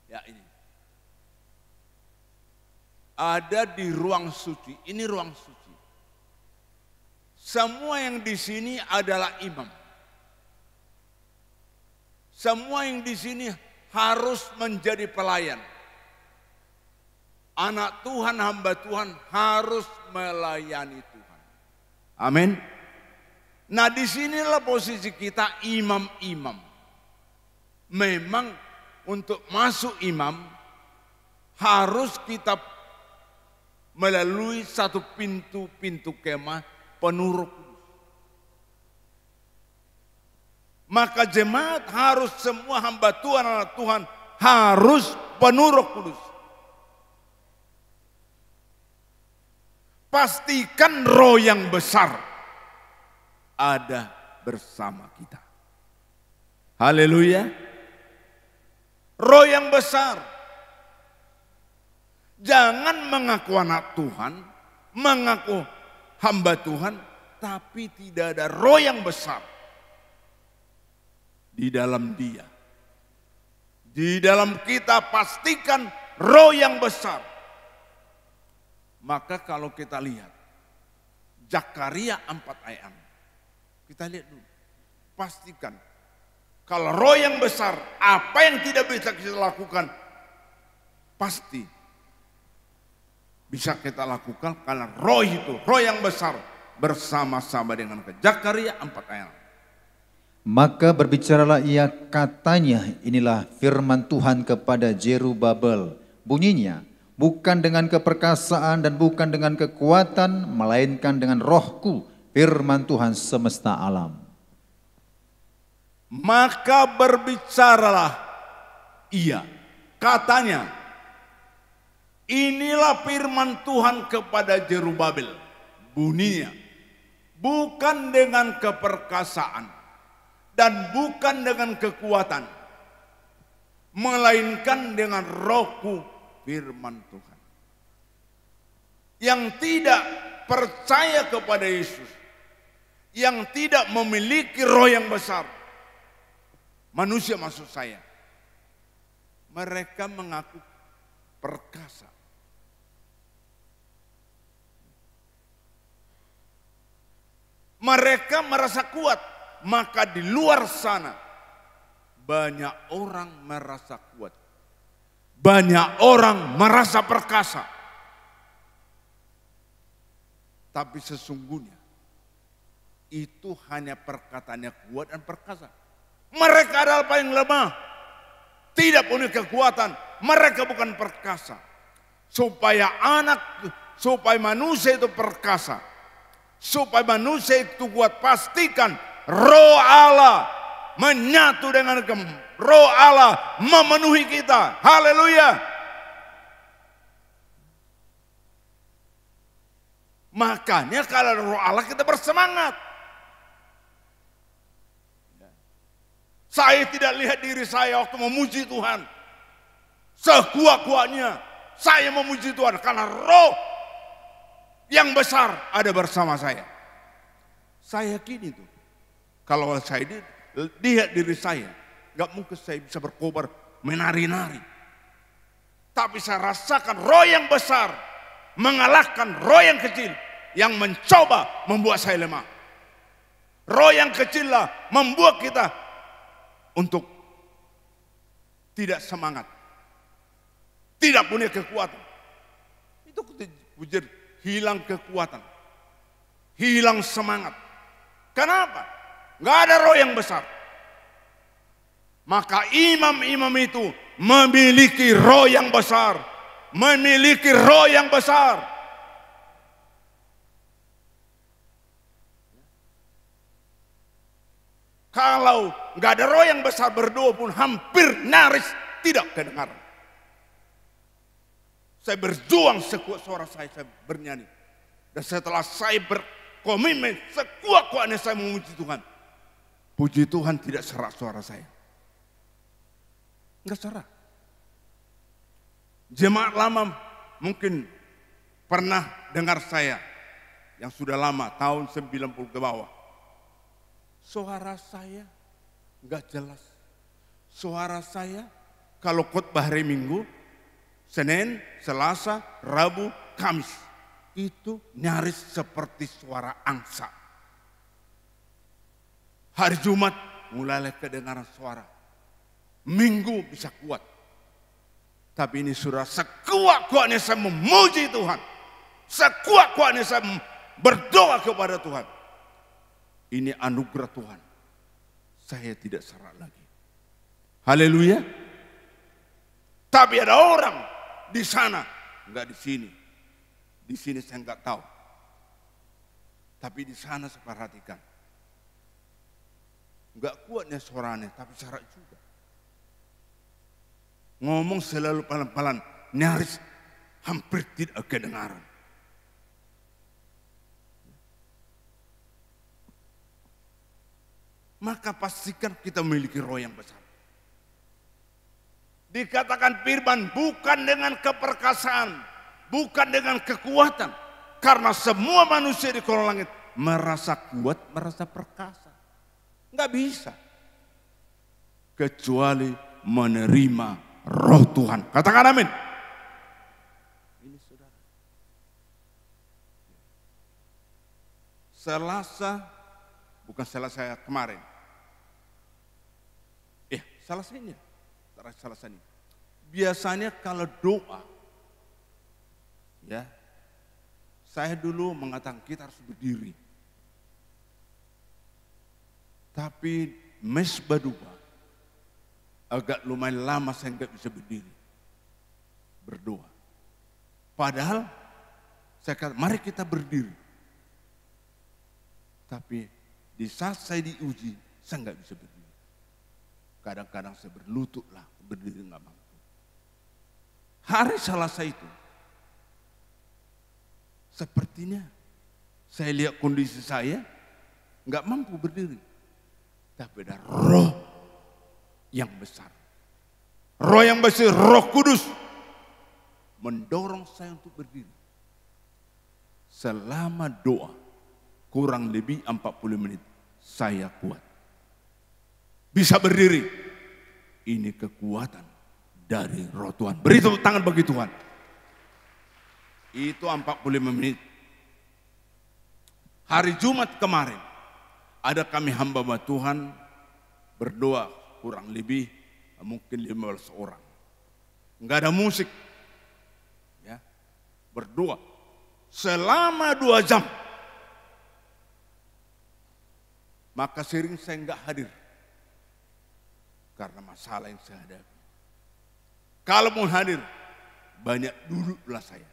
ya ini. Ada di ruang suci. Ini ruang suci. Semua yang di sini adalah imam. Semua yang di sini harus menjadi pelayan. Anak Tuhan, hamba Tuhan harus melayani Tuhan. Amin. Nah, disinilah posisi kita imam-imam. Memang untuk masuk imam harus kita melalui satu pintu kemah penuh Roh Kudus. Maka jemaat harus, semua hamba Tuhan, anak Tuhan harus penuh Roh Kudus. Pastikan roh yang besar ada bersama kita. Haleluya. Roh yang besar. Jangan mengaku anak Tuhan, mengaku hamba Tuhan, tapi tidak ada roh yang besar di dalam dia. Di dalam kita pastikan roh yang besar. Maka kalau kita lihat Zakaria 4 ayat 6, kita lihat dulu, pastikan kalau roh yang besar, apa yang tidak bisa kita lakukan, pasti bisa kita lakukan karena roh itu, roh yang besar bersama-sama dengan kita. Zakaria 4 ayat.
Maka berbicaralah ia, katanya, inilah firman Tuhan kepada Zerubabel. Bunyinya, bukan dengan keperkasaan dan bukan dengan kekuatan, melainkan dengan rohku, firman Tuhan semesta alam.
Maka berbicaralah ia, katanya, inilah firman Tuhan kepada Zerubabel. Bunyinya, bukan dengan keperkasaan dan bukan dengan kekuatan, melainkan dengan rohku, firman Tuhan. Yang tidak percaya kepada Yesus, yang tidak memiliki roh yang besar, manusia maksud saya, mereka mengaku perkasa. Mereka merasa kuat, maka di luar sana banyak orang merasa kuat. Banyak orang merasa perkasa. Tapi sesungguhnya itu hanya perkataannya kuat dan perkasa. Mereka adalah paling lemah, tidak punya kekuatan, mereka bukan perkasa. Supaya manusia itu perkasa, supaya manusia itu kuat, pastikan roh Allah menyatu dengan roh Allah memenuhi kita. Haleluya. Makanya kalau roh Allah kita bersemangat. Saya tidak lihat diri saya waktu memuji Tuhan. Sekuat-kuatnya saya memuji Tuhan karena roh yang besar ada bersama saya. Saya yakin itu. Kalau saya lihat diri saya, gak mungkin saya bisa berkobar menari-nari. Tapi saya rasakan roh yang besar mengalahkan roh yang kecil yang mencoba membuat saya lemah. Roh yang kecil lah membuat kita untuk tidak semangat, tidak punya kekuatan. Itu pujian hilang kekuatan, hilang semangat. Kenapa? Gak ada roh yang besar. Maka imam-imam itu memiliki roh yang besar, memiliki roh yang besar. Kalau nggak ada roh yang besar, berdoa pun hampir nyaris tidak kedengaran. Saya berjuang sekuat suara saya bernyanyi. Dan setelah saya berkomitmen sekuat-kuatnya saya memuji Tuhan, puji Tuhan tidak serak suara saya. Enggak serak. Jemaat lama mungkin pernah dengar saya yang sudah lama, tahun 90 ke bawah. Suara saya enggak jelas. Suara saya kalau khotbah hari Minggu, Senin, Selasa, Rabu, Kamis, itu nyaris seperti suara angsa. Hari Jumat mulai kedengaran suara. Minggu bisa kuat. Tapi ini sudah sekuat-kuatnya saya memuji Tuhan. Sekuat-kuatnya saya berdoa kepada Tuhan. Ini anugerah Tuhan. Saya tidak serak lagi. Haleluya. Tapi ada orang di sana, enggak di sini. Di sini saya enggak tahu. Tapi di sana saya perhatikan. Enggak kuatnya suaranya, tapi serak juga. Ngomong selalu pelan-pelan, nyaris hampir tidak kedengaran. Maka pastikan kita memiliki roh yang besar. Dikatakan firman bukan dengan keperkasaan, bukan dengan kekuatan. Karena semua manusia di kolong langit merasa kuat, merasa perkasa. Enggak bisa. Kecuali menerima roh Tuhan. Katakan amin. Ini saudara. Selasa, bukan Selasa kemarin. Selasanya. Selasa ini. Biasanya kalau doa, ya, saya dulu mengatakan kita harus berdiri. Tapi mesbah doa agak lumayan lama saya nggak bisa berdiri berdoa. Padahal saya kata mari kita berdiri. Tapi di saat saya diuji saya nggak bisa berdiri. Kadang-kadang saya berlutut lah, berdiri nggak mampu. Hari Selasa itu, sepertinya saya lihat kondisi saya nggak mampu berdiri. Tapi ada roh yang besar. Roh yang besar, Roh Kudus mendorong saya untuk berdiri. Selama doa kurang lebih 40 menit saya kuat. Bisa berdiri. Ini kekuatan dari roh Tuhan. Beri tepuk tangan bagi Tuhan. Itu 45 menit. Hari Jumat kemarin ada kami hamba Tuhan berdoa kurang lebih mungkin 15 orang. Enggak ada musik. Ya. Berdoa selama 2 jam. Maka sering saya enggak hadir. Karena masalah yang saya hadapi. Kalau mau hadir, banyak duduklah saya.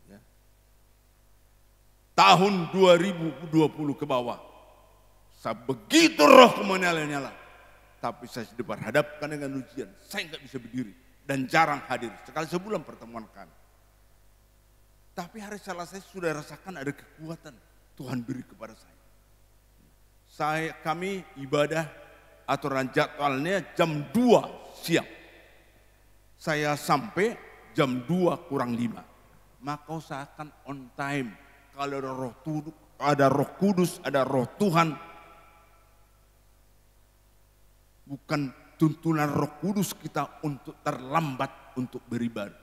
Ya. Tahun 2020 ke bawah, saya begitu roh menyala-nyala. Tapi saya berhadapkan dengan ujian, saya nggak bisa berdiri. Dan jarang hadir, sekali sebulan pertemuan kami. Tapi hari Selasa saya sudah rasakan ada kekuatan Tuhan beri kepada saya. kami ibadah aturan jadwalnya jam 2 siang. Saya sampai jam 2 kurang 5. Maka usahakan on time. Kalau ada Roh Kudus, ada Roh Tuhan. Bukan tuntunan Roh Kudus kita untuk terlambat untuk beribadah.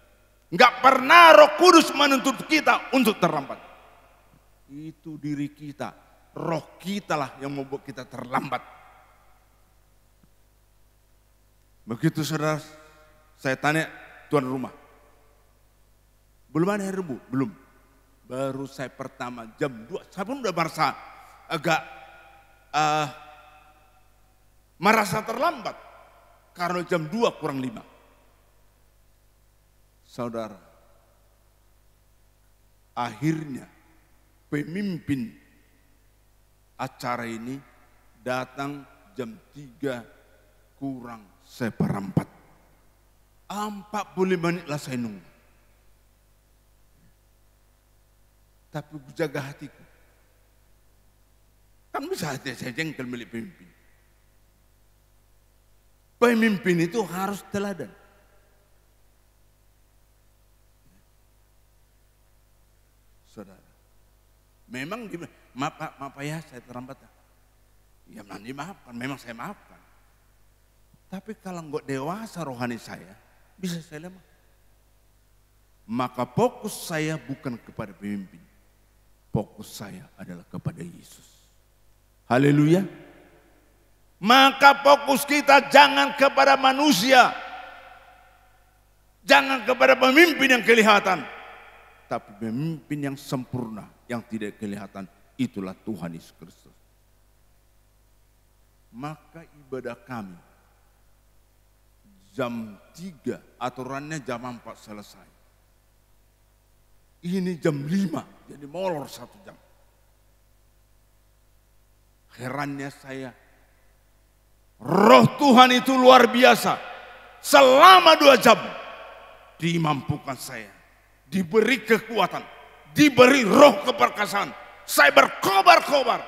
Enggak pernah Roh Kudus menuntut kita untuk terlambat. Itu diri kita, roh kita lah yang membuat kita terlambat. Begitu saudara, saya tanya tuan rumah. Belum ada hari Rebu? Belum. Baru saya pertama jam 2, saya pun udah merasa terlambat. Karena jam 2 kurang 5. Saudara, akhirnya pemimpin acara ini datang jam 3 kurang seperempat. 45 menit lah saya nunggu. Tapi jaga hatiku. Kan bisa hati saya jengkel milik pemimpin. Pemimpin itu harus teladan. Saudara, memang maaf ya saya terlambat. Ya nanti maafkan, memang saya maafkan. Tapi kalau enggak dewasa rohani saya, bisa saya lemah. Maka fokus saya bukan kepada pemimpin. Fokus saya adalah kepada Yesus. Haleluya. Maka fokus kita jangan kepada manusia. Jangan kepada pemimpin yang kelihatan. Tapi pemimpin yang sempurna, yang tidak kelihatan, itulah Tuhan Yesus Kristus. Maka ibadah kami jam 3, aturannya jam 4 selesai. Ini jam 5, jadi molor 1 jam. Herannya saya, Roh Tuhan itu luar biasa. Selama 2 jam dimampukan saya, diberi kekuatan, diberi roh keperkasaan. Saya berkobar-kobar.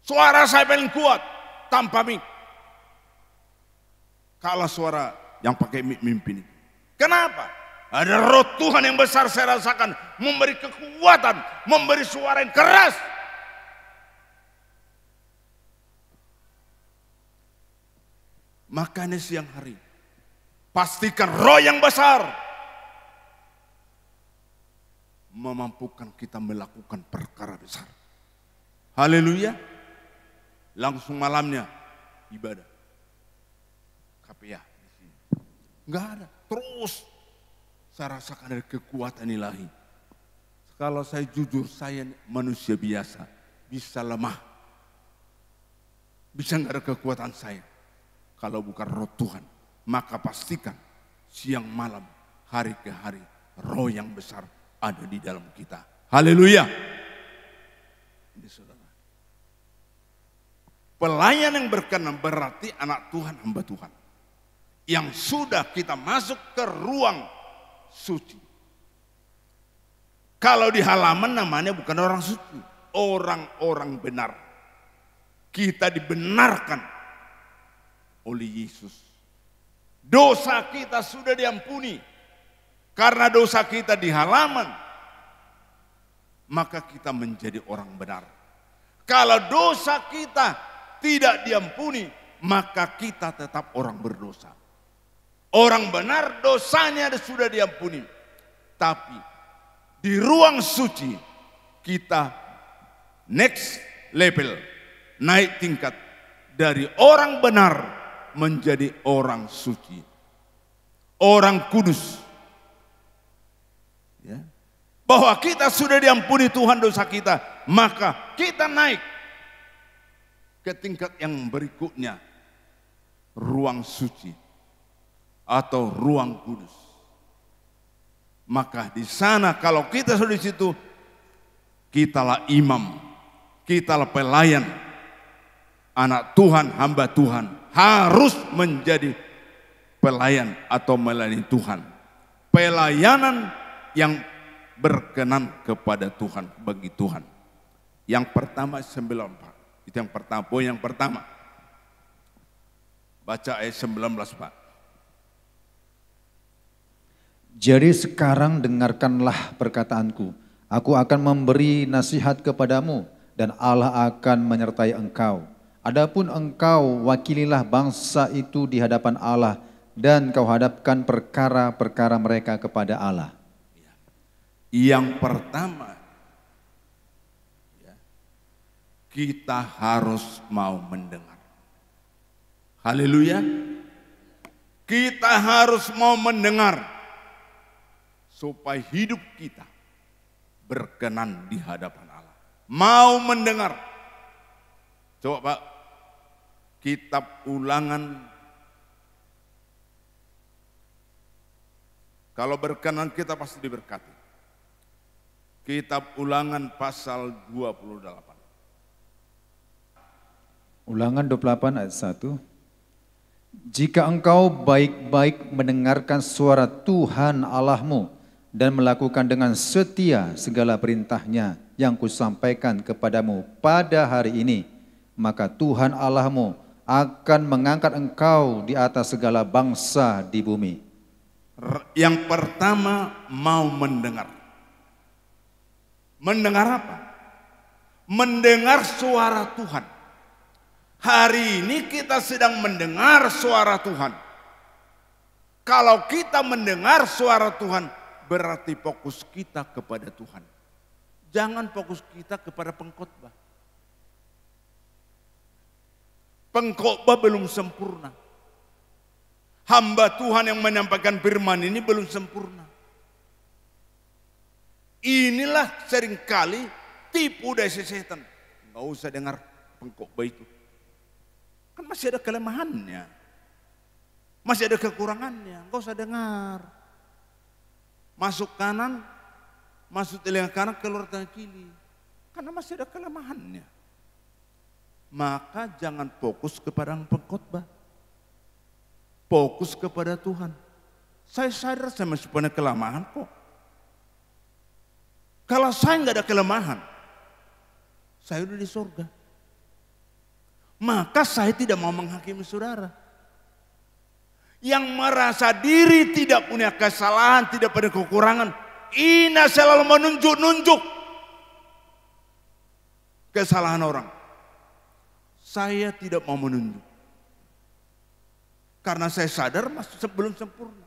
Suara saya paling kuat tanpa mic. Kalah suara yang pakai mic mimpin itu. Kenapa? Ada roh Tuhan yang besar saya rasakan, memberi kekuatan, memberi suara yang keras. Makanya siang hari, pastikan roh yang besar memampukan kita melakukan perkara besar. Haleluya. Langsung malamnya ibadah. KPA di sini. Enggak ada. Terus saya rasakan ada kekuatan ilahi. Kalau saya jujur, saya manusia biasa, bisa lemah. Bisa enggak ada kekuatan saya. Kalau bukan roh Tuhan, maka pastikan siang malam, hari ke hari, roh yang besar ada di dalam kita. Haleluya. Ini saudara. Pelayan yang berkenan berarti anak Tuhan, hamba Tuhan. Yang sudah kita masuk ke ruang suci. Kalau di halaman namanya bukan orang suci, orang-orang benar. Kita dibenarkan oleh Yesus. Dosa kita sudah diampuni. Karena dosa kita di halaman, maka kita menjadi orang benar. Kalau dosa kita tidak diampuni, maka kita tetap orang berdosa. Orang benar dosanya sudah diampuni. Tapi di ruang suci kita next level, naik tingkat dari orang benar menjadi orang suci, orang kudus. Ya. Bahwa kita sudah diampuni Tuhan dosa kita, maka kita naik ke tingkat yang berikutnya, ruang suci atau ruang kudus. Maka di sana kalau kita sudah di situ, kitalah imam, kitalah pelayan, anak Tuhan, hamba Tuhan. Harus menjadi pelayan atau melayani Tuhan. Pelayanan yang berkenan kepada Tuhan, bagi Tuhan. Yang pertama 94. Itu yang pertama, poin yang pertama. Baca ayat 19, Pak.
Jadi sekarang dengarkanlah perkataanku. Aku akan memberi nasihat kepadamu dan Allah akan menyertai engkau. Adapun engkau wakililah bangsa itu di hadapan Allah dan kau hadapkan perkara-perkara mereka kepada Allah.
Yang pertama, kita harus mau mendengar. Haleluya. Kita harus mau mendengar supaya hidup kita berkenan di hadapan Allah. Mau mendengar. Coba Pak, kitab Ulangan. Kalau berkenan kita pasti diberkati. Kitab Ulangan pasal 28.
Ulangan 28 ayat 1. Jika engkau baik-baik mendengarkan suara Tuhan Allahmu dan melakukan dengan setia segala perintahnya yang kusampaikan kepadamu pada hari ini, maka Tuhan Allahmu akan mengangkat engkau di atas segala bangsa di bumi.
Yang pertama, mau mendengar. Mendengar apa? Mendengar suara Tuhan. Hari ini kita sedang mendengar suara Tuhan. Kalau kita mendengar suara Tuhan, berarti fokus kita kepada Tuhan. Jangan fokus kita kepada pengkhotbah. Pengkhotbah belum sempurna. Hamba Tuhan yang menyampaikan firman ini belum sempurna. Inilah seringkali tipu daya setan. Enggak usah dengar pengkhotbah itu. Kan masih ada kelemahannya. Masih ada kekurangannya. Enggak usah dengar. Masuk kanan, masuk telinga kanan, keluar telinga kiri. Karena masih ada kelemahannya. Maka jangan fokus kepada pengkhotbah. Fokus kepada Tuhan. Saya sadar saya masih punya kelemahan kok. Kalau saya nggak ada kelemahan, saya udah di surga. Maka saya tidak mau menghakimi saudara. Yang merasa diri tidak punya kesalahan, tidak punya kekurangan, ini selalu menunjuk-nunjuk kesalahan orang. Saya tidak mau menunjuk. Karena saya sadar masih belum sempurna.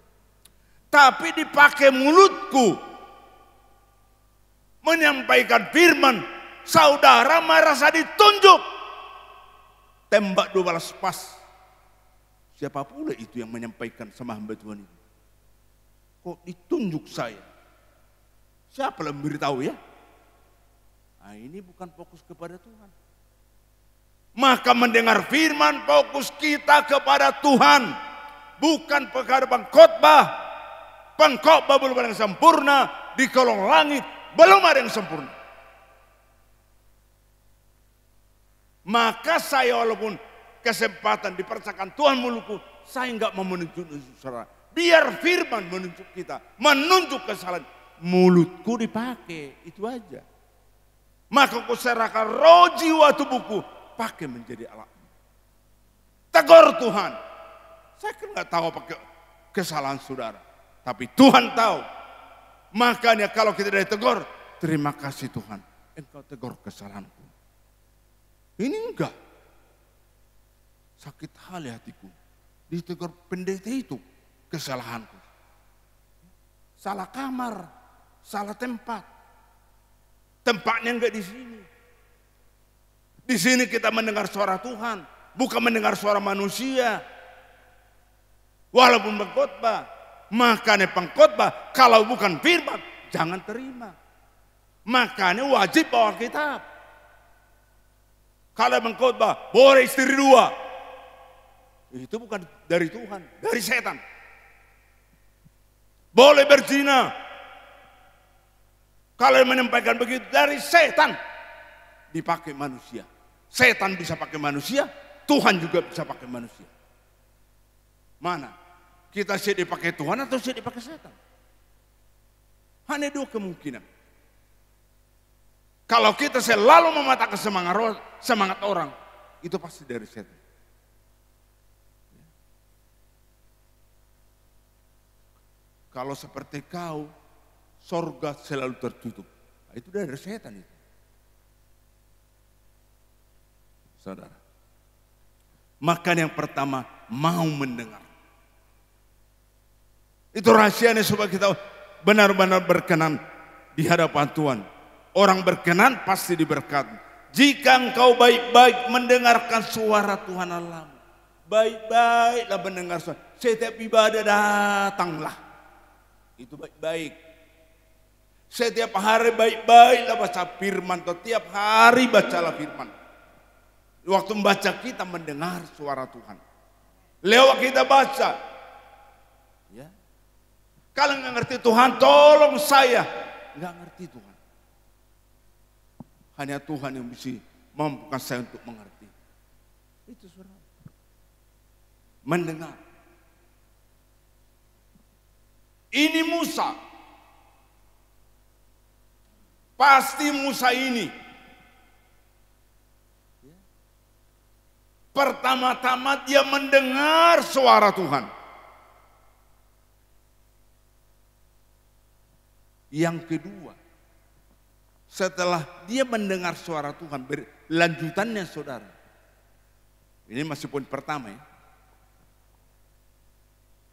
Tapi dipakai mulutku menyampaikan firman, saudara merasa ditunjuk. Tembak 12 pas. Siapa pula itu yang menyampaikan sama hamba Tuhan itu? Kok ditunjuk saya? Siapa yang memberitahu ya? Nah, ini bukan fokus kepada Tuhan. Maka mendengar firman fokus kita kepada Tuhan. Bukan perkara pengkhotbah. Pengkhotbah belum ada yang sempurna. Di kolong langit belum ada yang sempurna. Maka saya walaupun kesempatan dipercayakan Tuhan mulutku, saya enggak mau menunjuk saudara. Biar firman menunjuk kita, menunjuk kesalahan. Mulutku dipakai, itu aja. Maka ku serahkan roh jiwa tubuhku, pakai menjadi alat. Tegur Tuhan. Saya kan enggak tahu apa kesalahan saudara, tapi Tuhan tahu. Makanya kalau kita ditegur, terima kasih Tuhan, Engkau tegur kesalahanku. Ini enggak. Sakit hati hatiku. Ditegur pendeta itu kesalahanku. Salah kamar, salah tempat. Tempatnya enggak di sini. Di sini kita mendengar suara Tuhan, bukan mendengar suara manusia. Walaupun pengkhotbah, makanya pengkhotbah kalau bukan firman jangan terima. Makanya wajib bawa kitab. Kalau mengkhotbah boleh istri 2, itu bukan dari Tuhan, dari setan. Boleh berzina, kalau menyampaikan begitu dari setan, dipakai manusia. Setan bisa pakai manusia, Tuhan juga bisa pakai manusia. Mana? Kita siap dipakai Tuhan atau siap dipakai setan? Hanya 2 kemungkinan. Kalau kita selalu mematahkan semangat orang, itu pasti dari setan. Kalau seperti kau, sorga selalu tertutup. Nah, itu dari setan itu. Saudara. Maka yang pertama, mau mendengar. Itu rahasianya supaya kita benar-benar berkenan di hadapan Tuhan. Orang berkenan pasti diberkati. Jika engkau baik-baik mendengarkan suara Tuhan Allah, baik-baiklah mendengar suara. Setiap ibadah datanglah. Itu baik-baik. Setiap hari baik-baiklah baca firman. Atau tiap hari bacalah firman. Waktu membaca kita mendengar suara Tuhan. Lewat kita baca. Ya. Kalau nggak ngerti Tuhan, tolong saya. Nggak ngerti Tuhan. Hanya Tuhan yang bisa mampukan saya untuk mengerti. Itu saudara. Mendengar. Ini Musa. Pasti Musa ini. Pertama-tama dia mendengar suara Tuhan. Yang kedua, setelah dia mendengar suara Tuhan, lanjutannya saudara. Ini masih poin pertama ya.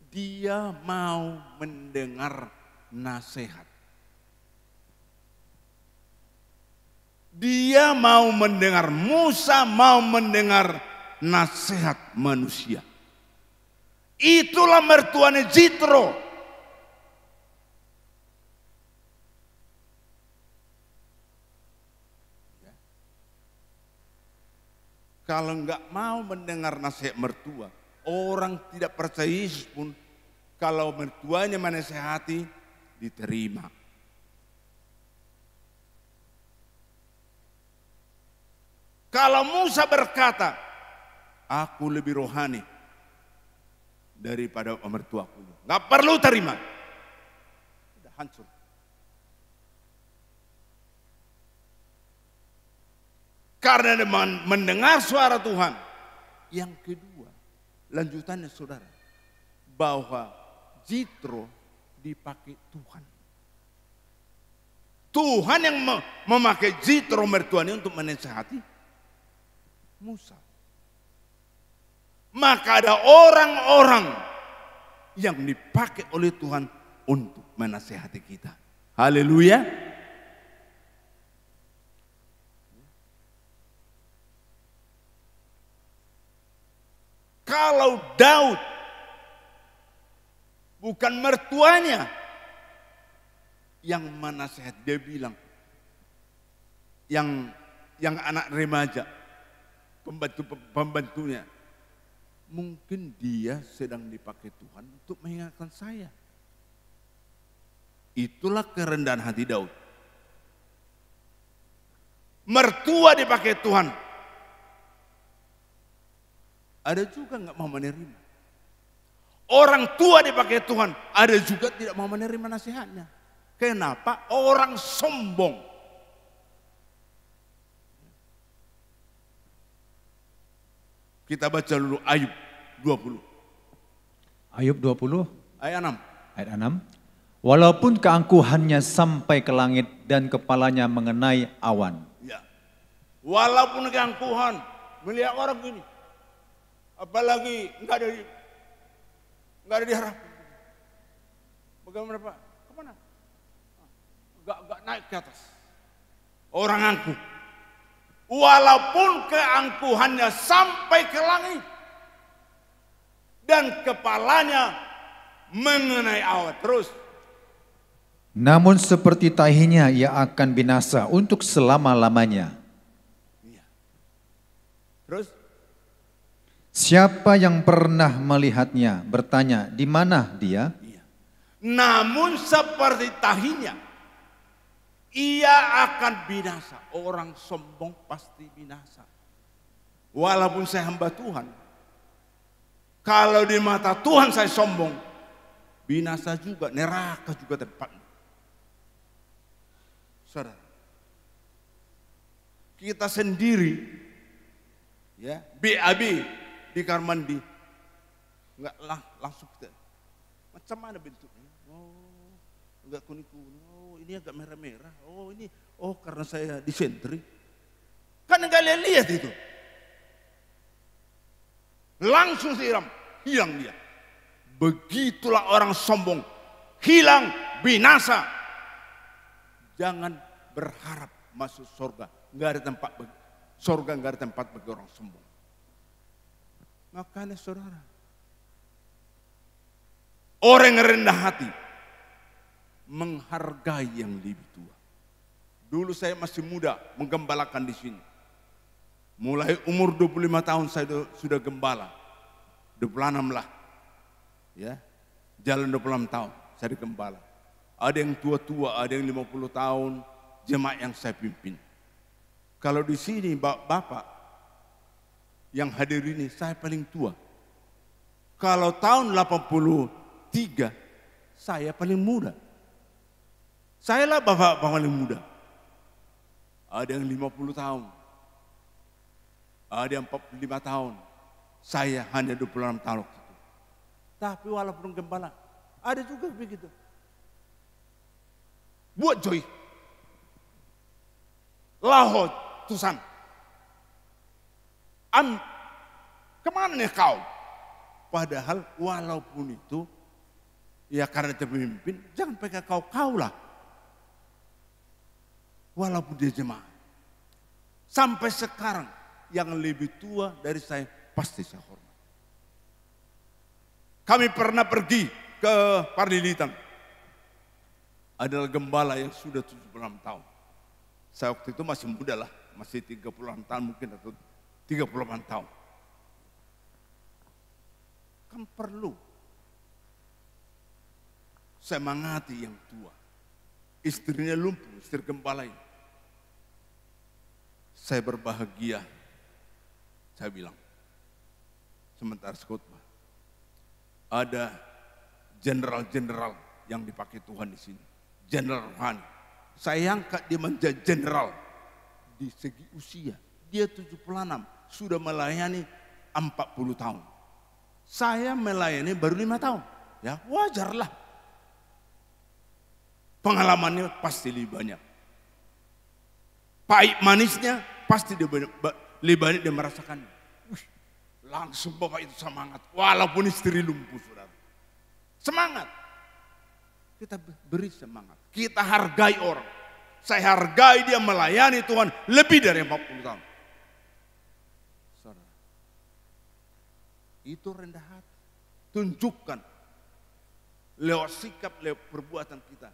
Dia mau mendengar nasihat. Dia mau mendengar, Musa mau mendengar nasihat manusia. Itulah mertuanya Jitro. Kalau enggak mau mendengar nasihat mertua, orang tidak percaya Yesus pun kalau mertuanya menasehati diterima. Kalau Musa berkata, aku lebih rohani daripada mertuaku, enggak perlu terima. Sudah hancur. Karena dia mendengar suara Tuhan. Yang kedua, lanjutannya saudara, bahwa Jitro dipakai Tuhan. Tuhan yang memakai Jitro mertuanya untuk menasihati Musa. Maka ada orang-orang yang dipakai oleh Tuhan untuk menasihati kita. Haleluya. Kalau Daud bukan mertuanya yang menasihati, dia bilang yang anak remaja, pembantunya, mungkin dia sedang dipakai Tuhan untuk mengingatkan saya. Itulah kerendahan hati Daud. Mertua dipakai Tuhan. Ada juga nggak mau menerima. Orang tua dipakai Tuhan, ada juga tidak mau menerima nasihatnya. Kenapa? Orang sombong. Kita baca dulu Ayub 20.
Ayub 20
Ayat 6.
ayat 6. Walaupun keangkuhannya sampai ke langit dan kepalanya mengenai awan.
Ya. Walaupun keangkuhan, melihat orang gini. Apalagi enggak ada diharapkan. Bagaimana Pak? Kemana? Enggak naik ke atas. Orang angkuh. Walaupun keangkuhannya sampai ke langit dan kepalanya mengenai awan terus.
Namun seperti tahinya ia akan binasa untuk selama-lamanya.
Iya. Terus
Siapa yang pernah melihatnya bertanya, di mana dia?
iya. Namun seperti tahinya ia akan binasa. Orang sombong pasti binasa. Walaupun saya hamba Tuhan, kalau di mata Tuhan saya sombong, binasa juga, neraka juga tempatnya. Saudara, kita sendiri, ya BAB di kamar mandi, nggak langsung kita, macam mana bentuknya? Oh, enggak kuning-kuning. Oh, ini agak merah-merah. Oh, ini, oh karena saya disentri. Kan enggak lihat itu. Langsung siram, hilang dia. Begitulah orang sombong, hilang, binasa. Jangan berharap masuk surga. Enggak ada tempat bagi surga, enggak ada tempat bagi orang sombong. Makanya saudara, orang yang rendah hati menghargai yang lebih tua. Dulu saya masih muda menggembalakan di sini. Mulai umur 25 tahun saya sudah gembala. 26 lah. Ya. Jalan 26 tahun saya gembala. Ada yang tua-tua, ada yang 50 tahun jemaat yang saya pimpin. Kalau di sini Bapak yang hadir ini saya paling tua. Kalau tahun 83 saya paling muda. Saya lah Bapak paling muda. Ada yang 50 tahun. Ada yang 45 tahun. Saya hanya 26 tahun waktu itu. Tapi walaupun gembala, ada juga begitu. Buat joy. Lahot tusan. Kemana nih kau? Padahal walaupun itu, ya karena dia pemimpin, jangan pegang kau lah. Walaupun dia jemaat. Sampai sekarang, yang lebih tua dari saya pasti saya hormat. Kami pernah pergi ke Parlilitan. Adalah gembala yang sudah 76 tahun. Saya waktu itu masih muda lah, masih 36 tahun mungkin atau 38 tahun. Kan perlu semangati yang tua. Istrinya lumpuh, istri gembala ini. Saya berbahagia. Saya bilang, sementara khotbah, ada jenderal-jenderal yang dipakai Tuhan di sini. Jenderal rohani. Saya angkat dia menjadi jenderal di segi usia. Dia 76, sudah melayani 40 tahun. Saya melayani baru 5 tahun. Ya wajarlah. Pengalamannya pasti lebih banyak. Pahit manisnya pasti dia lebih banyak dia merasakan. Langsung Bapak itu semangat. Walaupun istri lumpuh saudara. Semangat. Kita beri semangat. Kita hargai orang. Saya hargai dia melayani Tuhan lebih dari 40 tahun. Saudara. Itu rendah hati. Tunjukkan lewat sikap, lewat perbuatan kita.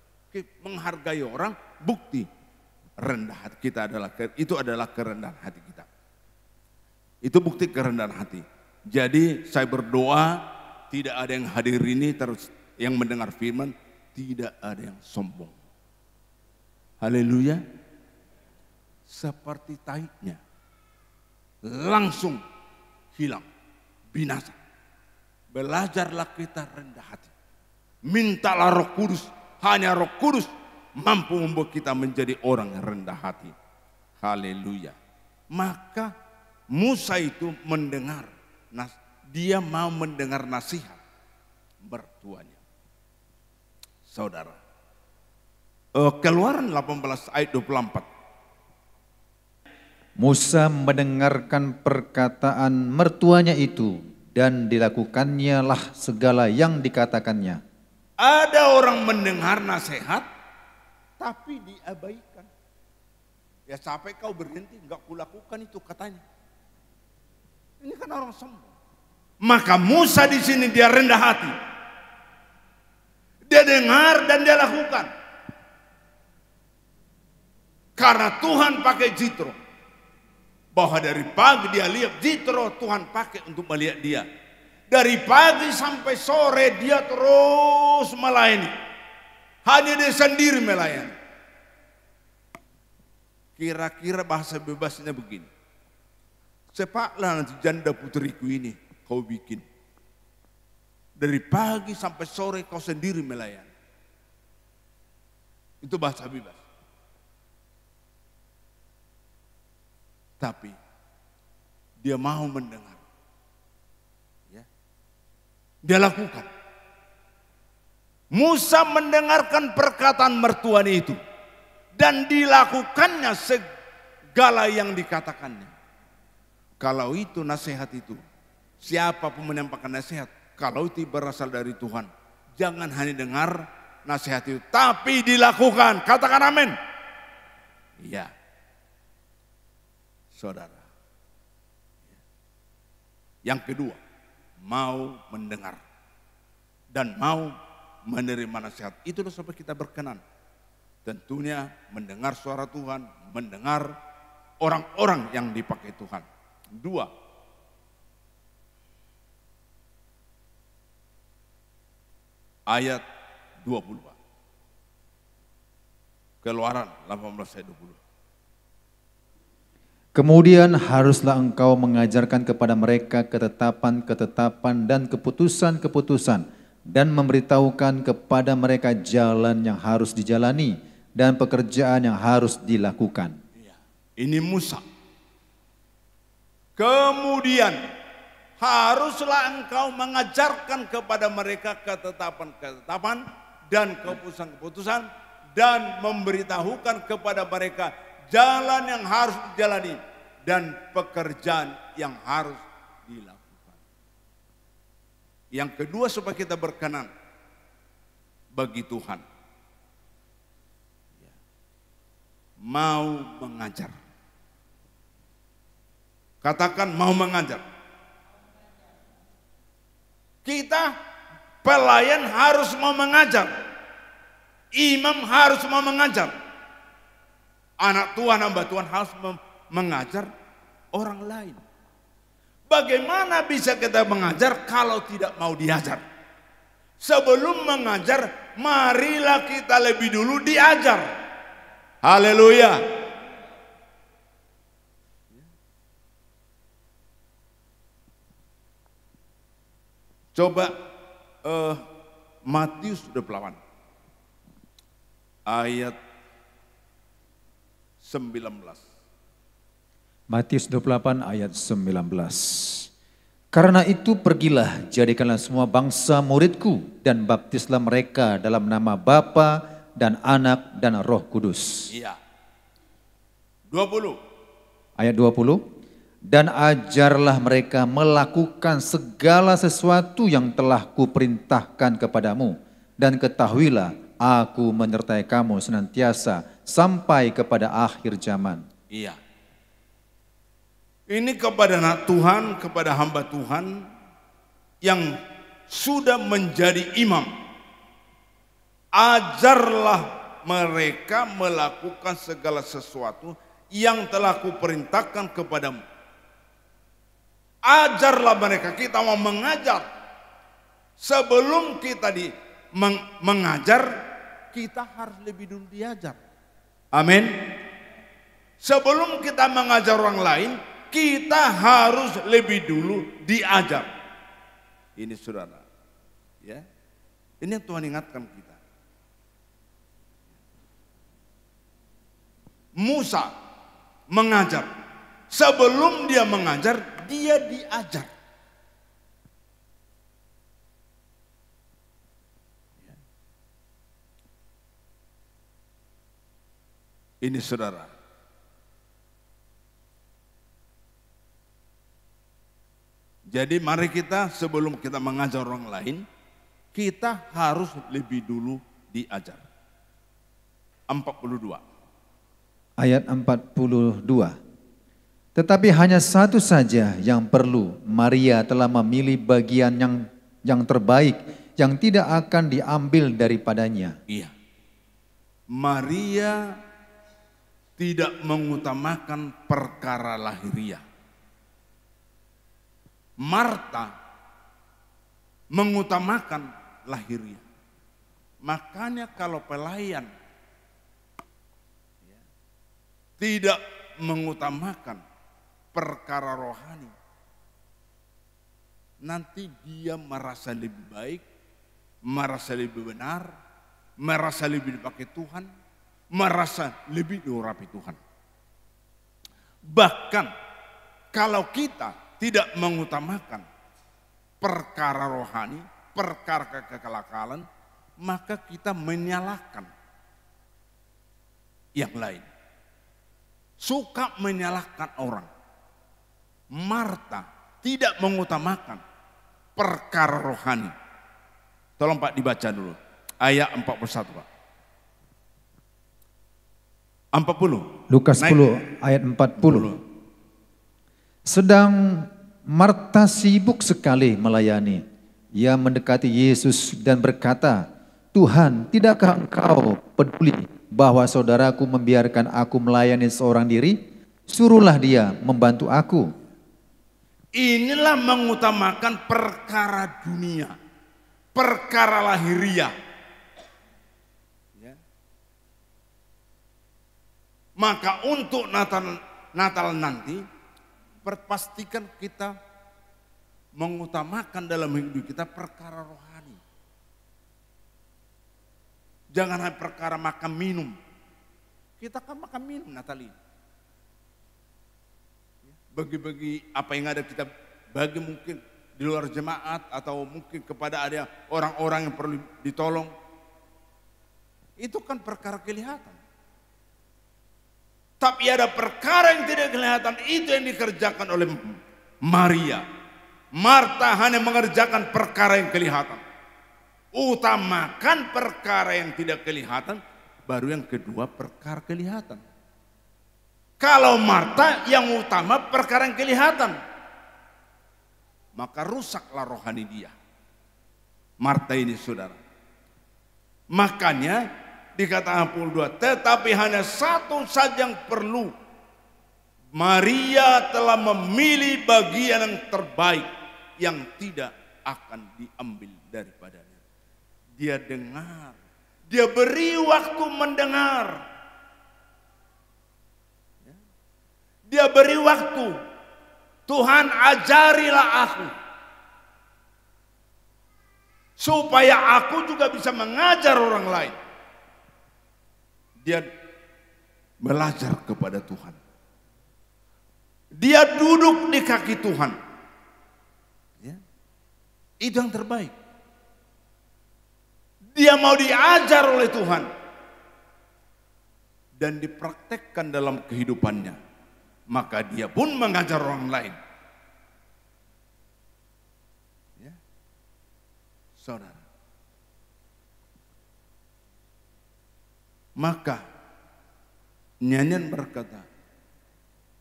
Menghargai orang, bukti rendah hati kita adalah kerendahan hati kita. Itu bukti kerendahan hati. Jadi saya berdoa tidak ada yang hadir ini terus yang mendengar firman tidak ada yang sombong. Haleluya. Seperti taiknya langsung hilang, binasa. Belajarlah kita rendah hati. Mintalah Roh Kudus, hanya Roh Kudus mampu membuat kita menjadi orang yang rendah hati. Haleluya. Maka Musa itu mendengar, dia mau mendengar nasihat mertuanya. Saudara, Keluaran 18 ayat 24.
Musa mendengarkan perkataan mertuanya itu dan dilakukannya lah segala yang dikatakannya.
Ada orang mendengar nasihat tapi diabaikan. Ya sampai kau berhenti enggak kulakukan itu katanya. Ini kan orang sombong. Maka Musa di sini dia rendah hati. Dia dengar dan dia lakukan. Karena Tuhan pakai Jitro. Bahwa dari pagi dia lihat Jitro Tuhan pakai untuk melihat dia. Dari pagi sampai sore dia terus melayani. Hanya dia sendiri melayani. Kira-kira bahasa bebasnya begini. Sepaklah nanti janda putriku ini kau bikin. Dari pagi sampai sore kau sendiri melayani. Itu bahasa bebas. Tapi dia mau mendengar. Ya. Dia lakukan. Musa mendengarkan perkataan mertuanya itu. Dan dilakukannya segala yang dikatakannya. Kalau itu nasihat itu, siapapun menyampaikan nasihat, kalau itu berasal dari Tuhan, jangan hanya dengar nasihat itu, tapi dilakukan. Katakan amin. Iya. Saudara. Yang kedua, mau mendengar dan mau menerima nasihat. Itulah sebab kita berkenan. Tentunya mendengar suara Tuhan, mendengar orang-orang yang dipakai Tuhan. 2. Ayat 20. Keluaran 18 ayat 20.
Kemudian haruslah engkau mengajarkan kepada mereka ketetapan-ketetapan dan keputusan-keputusan dan memberitahukan kepada mereka jalan yang harus dijalani dan pekerjaan yang harus dilakukan.
Ini Musa. Kemudian haruslah engkau mengajarkan kepada mereka ketetapan-ketetapan dan keputusan-keputusan dan memberitahukan kepada mereka jalan yang harus dijalani dan pekerjaan yang harus dilakukan. Yang kedua supaya kita berkenan bagi Tuhan. Mau mengajar. Katakan mau mengajar. Kita pelayan harus mau mengajar. Imam harus mau mengajar. Anak Tuhan, hamba Tuhan harus mengajar orang lain. Bagaimana bisa kita mengajar kalau tidak mau diajar? Sebelum mengajar, marilah kita lebih dulu diajar. Haleluya. Coba Matius 28 ayat 19.
Matius 28 ayat 19. Karena itu pergilah, jadikanlah semua bangsa muridku dan baptislah mereka dalam nama Bapa dan Anak dan Roh Kudus.
Iya. 20.
Ayat 20. Dan ajarlah mereka melakukan segala sesuatu yang telah kuperintahkan kepadamu. Dan ketahuilah, aku menyertai kamu senantiasa sampai kepada akhir zaman.
Iya. Ini kepada anak Tuhan, kepada hamba Tuhan yang sudah menjadi imam. Ajarlah mereka melakukan segala sesuatu yang telah kuperintahkan kepadamu. Ajarlah mereka, kita mau mengajar. Sebelum kita mengajar, kita harus lebih dulu diajar. Amin. Sebelum kita mengajar orang lain, kita harus lebih dulu diajar. Ini saudara, ya. Ini yang Tuhan ingatkan kita. Musa mengajar. Sebelum dia mengajar, dia diajar. Ini saudara. Jadi mari kita sebelum kita mengajar orang lain, kita harus lebih dulu diajar. 42.
Ayat 42. Tetapi hanya satu saja yang perlu. Maria telah memilih bagian yang terbaik, yang tidak akan diambil daripadanya.
Iya. Maria tidak mengutamakan perkara lahiriah. Marta mengutamakan lahiriah. Makanya kalau pelayan tidak mengutamakan perkara rohani, nanti dia merasa lebih baik, merasa lebih benar, merasa lebih dipakai Tuhan, merasa lebih diurapi Tuhan. Bahkan kalau kita tidak mengutamakan perkara rohani, perkara kekekalan, maka kita menyalahkan yang lain. Suka menyalahkan orang. Marta tidak mengutamakan perkara rohani. Tolong Pak dibaca dulu. Ayat 41 Pak. 40.
Lukas 10 ayat 40. Sedang Marta sibuk sekali melayani. Ia mendekati Yesus dan berkata, Tuhan, tidakkah engkau peduli bahwa saudaraku membiarkan aku melayani seorang diri? Suruhlah dia membantu aku.
Inilah mengutamakan perkara dunia, perkara lahiriah. Ya. Maka untuk Natal nanti, pastikan kita mengutamakan dalam hidup kita perkara rohani. Jangan hanya perkara makan minum. Kita kan makan minum Natal ini. Bagi-bagi apa yang ada kita bagi mungkin di luar jemaat atau mungkin kepada ada orang-orang yang perlu ditolong. Itu kan perkara kelihatan. Tapi ada perkara yang tidak kelihatan, itu yang dikerjakan oleh Maria. Marta hanya mengerjakan perkara yang kelihatan. Utamakan perkara yang tidak kelihatan, baru yang kedua perkara kelihatan. Kalau Marta yang utama perkara yang kelihatan, maka rusaklah rohani dia. Marta ini saudara. Makanya dikatakan 62, tetapi hanya satu saja yang perlu. Maria telah memilih bagian yang terbaik yang tidak akan diambil daripadanya. Dia dengar, dia beri waktu mendengar. Dia beri waktu. Tuhan ajarilah aku. Supaya aku juga bisa mengajar orang lain. Dia belajar kepada Tuhan. Dia duduk di kaki Tuhan. Ya. Itu yang terbaik. Dia mau diajar oleh Tuhan. Dan dipraktekkan dalam kehidupannya. Maka dia pun mengajar orang lain. Ya. Saudara. Maka nyanyian berkata,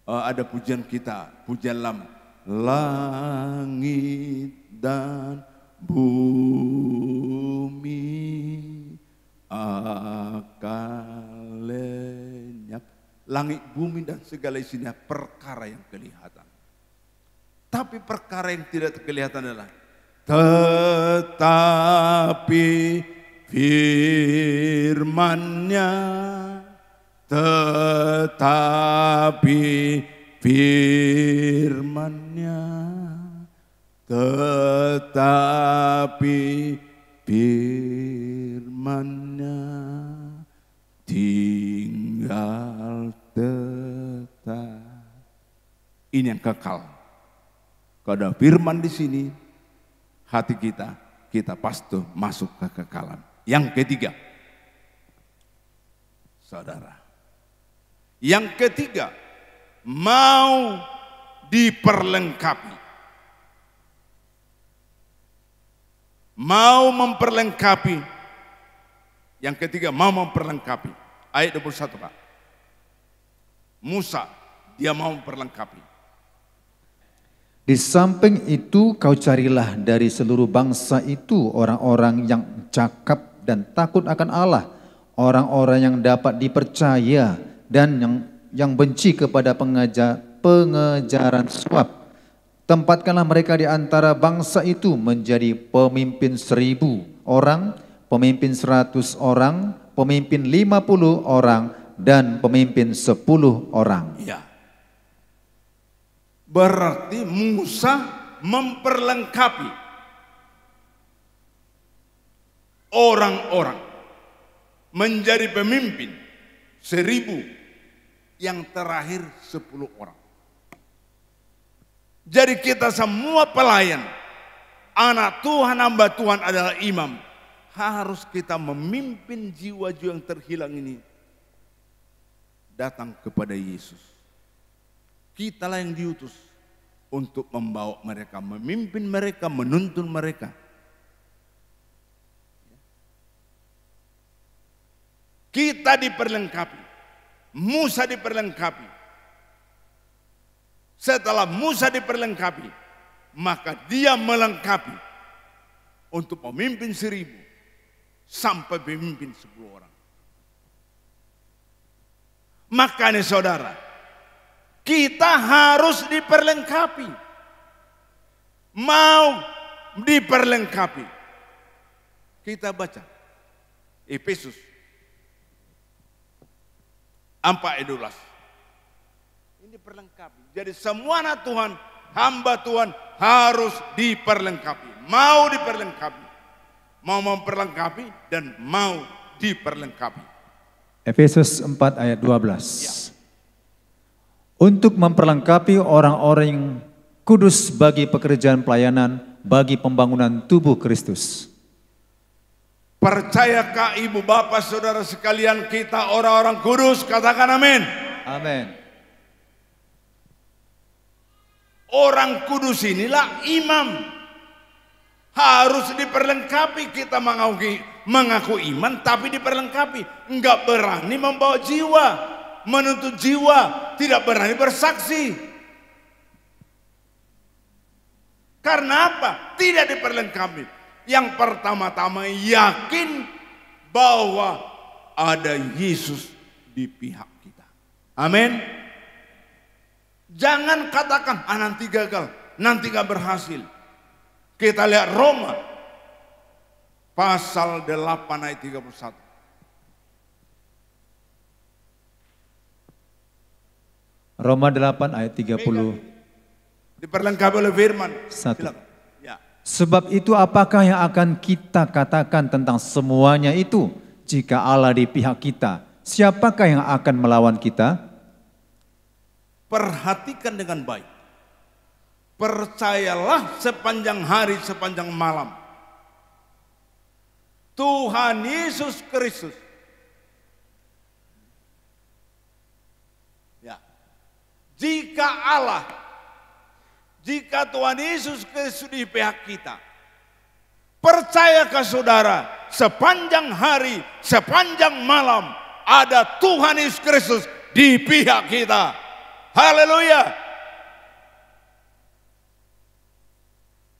ada pujian kita, pujian lama. Langit dan bumi akan lenyap. Langit, bumi dan segala isinya perkara yang kelihatan. Tapi perkara yang tidak kelihatan adalah tetapi firman-Nya, tetapi firman-Nya, tetapi firman-Nya tinggal tetap. Ini yang kekal. Kalau ada firman di sini, hati kita pasti masuk ke kekekalan. Yang ketiga, saudara. Yang ketiga, mau diperlengkapi. Mau memperlengkapi. Yang ketiga, mau memperlengkapi. Ayat 21 Pak. Musa, dia mau memperlengkapi.
Di samping itu kau carilah dari seluruh bangsa itu orang-orang yang cakap dan takut akan Allah, orang-orang yang dapat dipercaya dan yang benci kepada pengejaran suap. Tempatkanlah mereka di antara bangsa itu menjadi pemimpin 1000 orang, pemimpin 100 orang, pemimpin 50 orang, dan pemimpin 10 orang.
Ya. Berarti Musa memperlengkapi orang-orang menjadi pemimpin 1000, yang terakhir 10 orang. Jadi kita semua pelayan, anak Tuhan, hamba Tuhan adalah imam. Harus kita memimpin jiwa-jiwa yang terhilang ini datang kepada Yesus. Kitalah yang diutus untuk membawa mereka, memimpin mereka, menuntun mereka. Kita diperlengkapi, Musa diperlengkapi. Setelah Musa diperlengkapi, maka dia melengkapi untuk memimpin 1000 sampai memimpin 10 orang. Makanya saudara, kita harus diperlengkapi. Mau diperlengkapi. Kita baca Efesus 4:12. Ini diperlengkapi. Jadi semua anak Tuhan, hamba Tuhan harus diperlengkapi. Mau diperlengkapi. Mau memperlengkapi dan mau diperlengkapi.
Efesus 4:12. Untuk memperlengkapi orang-orang yang kudus bagi pekerjaan pelayanan, bagi pembangunan tubuh Kristus.
Percayakah ibu bapak saudara sekalian, kita orang-orang kudus? Katakan amin.
Amin.
Orang kudus inilah imam. Harus diperlengkapi. Kita mengaku iman tapi diperlengkapi. Enggak berani membawa jiwa, menuntut jiwa, tidak berani bersaksi. Karena apa? Tidak diperlengkapi. Yang pertama-tama yakin bahwa ada Yesus di pihak kita. Amin. Jangan katakan, nanti gagal, nanti gak berhasil. Kita lihat Roma pasal 8 ayat 31.
Roma 8 ayat 30.
Diperlengkapi oleh firman.
1.
Silakan. Ya.
Sebab itu apakah yang akan kita katakan tentang semuanya itu? Jika Allah di pihak kita, siapakah yang akan melawan kita?
Perhatikan dengan baik. Percayalah sepanjang hari, sepanjang malam. Tuhan Yesus Kristus. Ya. Jika Tuhan Yesus Kristus di pihak kita, percayakah saudara, sepanjang hari, sepanjang malam, ada Tuhan Yesus Kristus di pihak kita. Haleluya.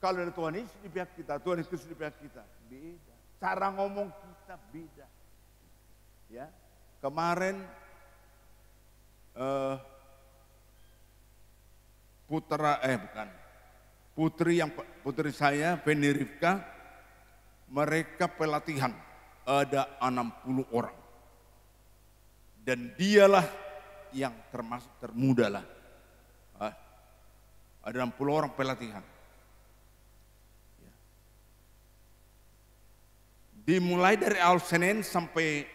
Kalau ada Tuhan Yesus di pihak kita, Tuhan Yesus di pihak kita, beda. Cara ngomong kita beda. Ya, kemarin putri saya, Feni Rifka, mereka pelatihan, ada 60 orang. Dan dialah yang termasuk termuda lah. Ada 60 orang pelatihan. Dimulai dari awal Senin sampai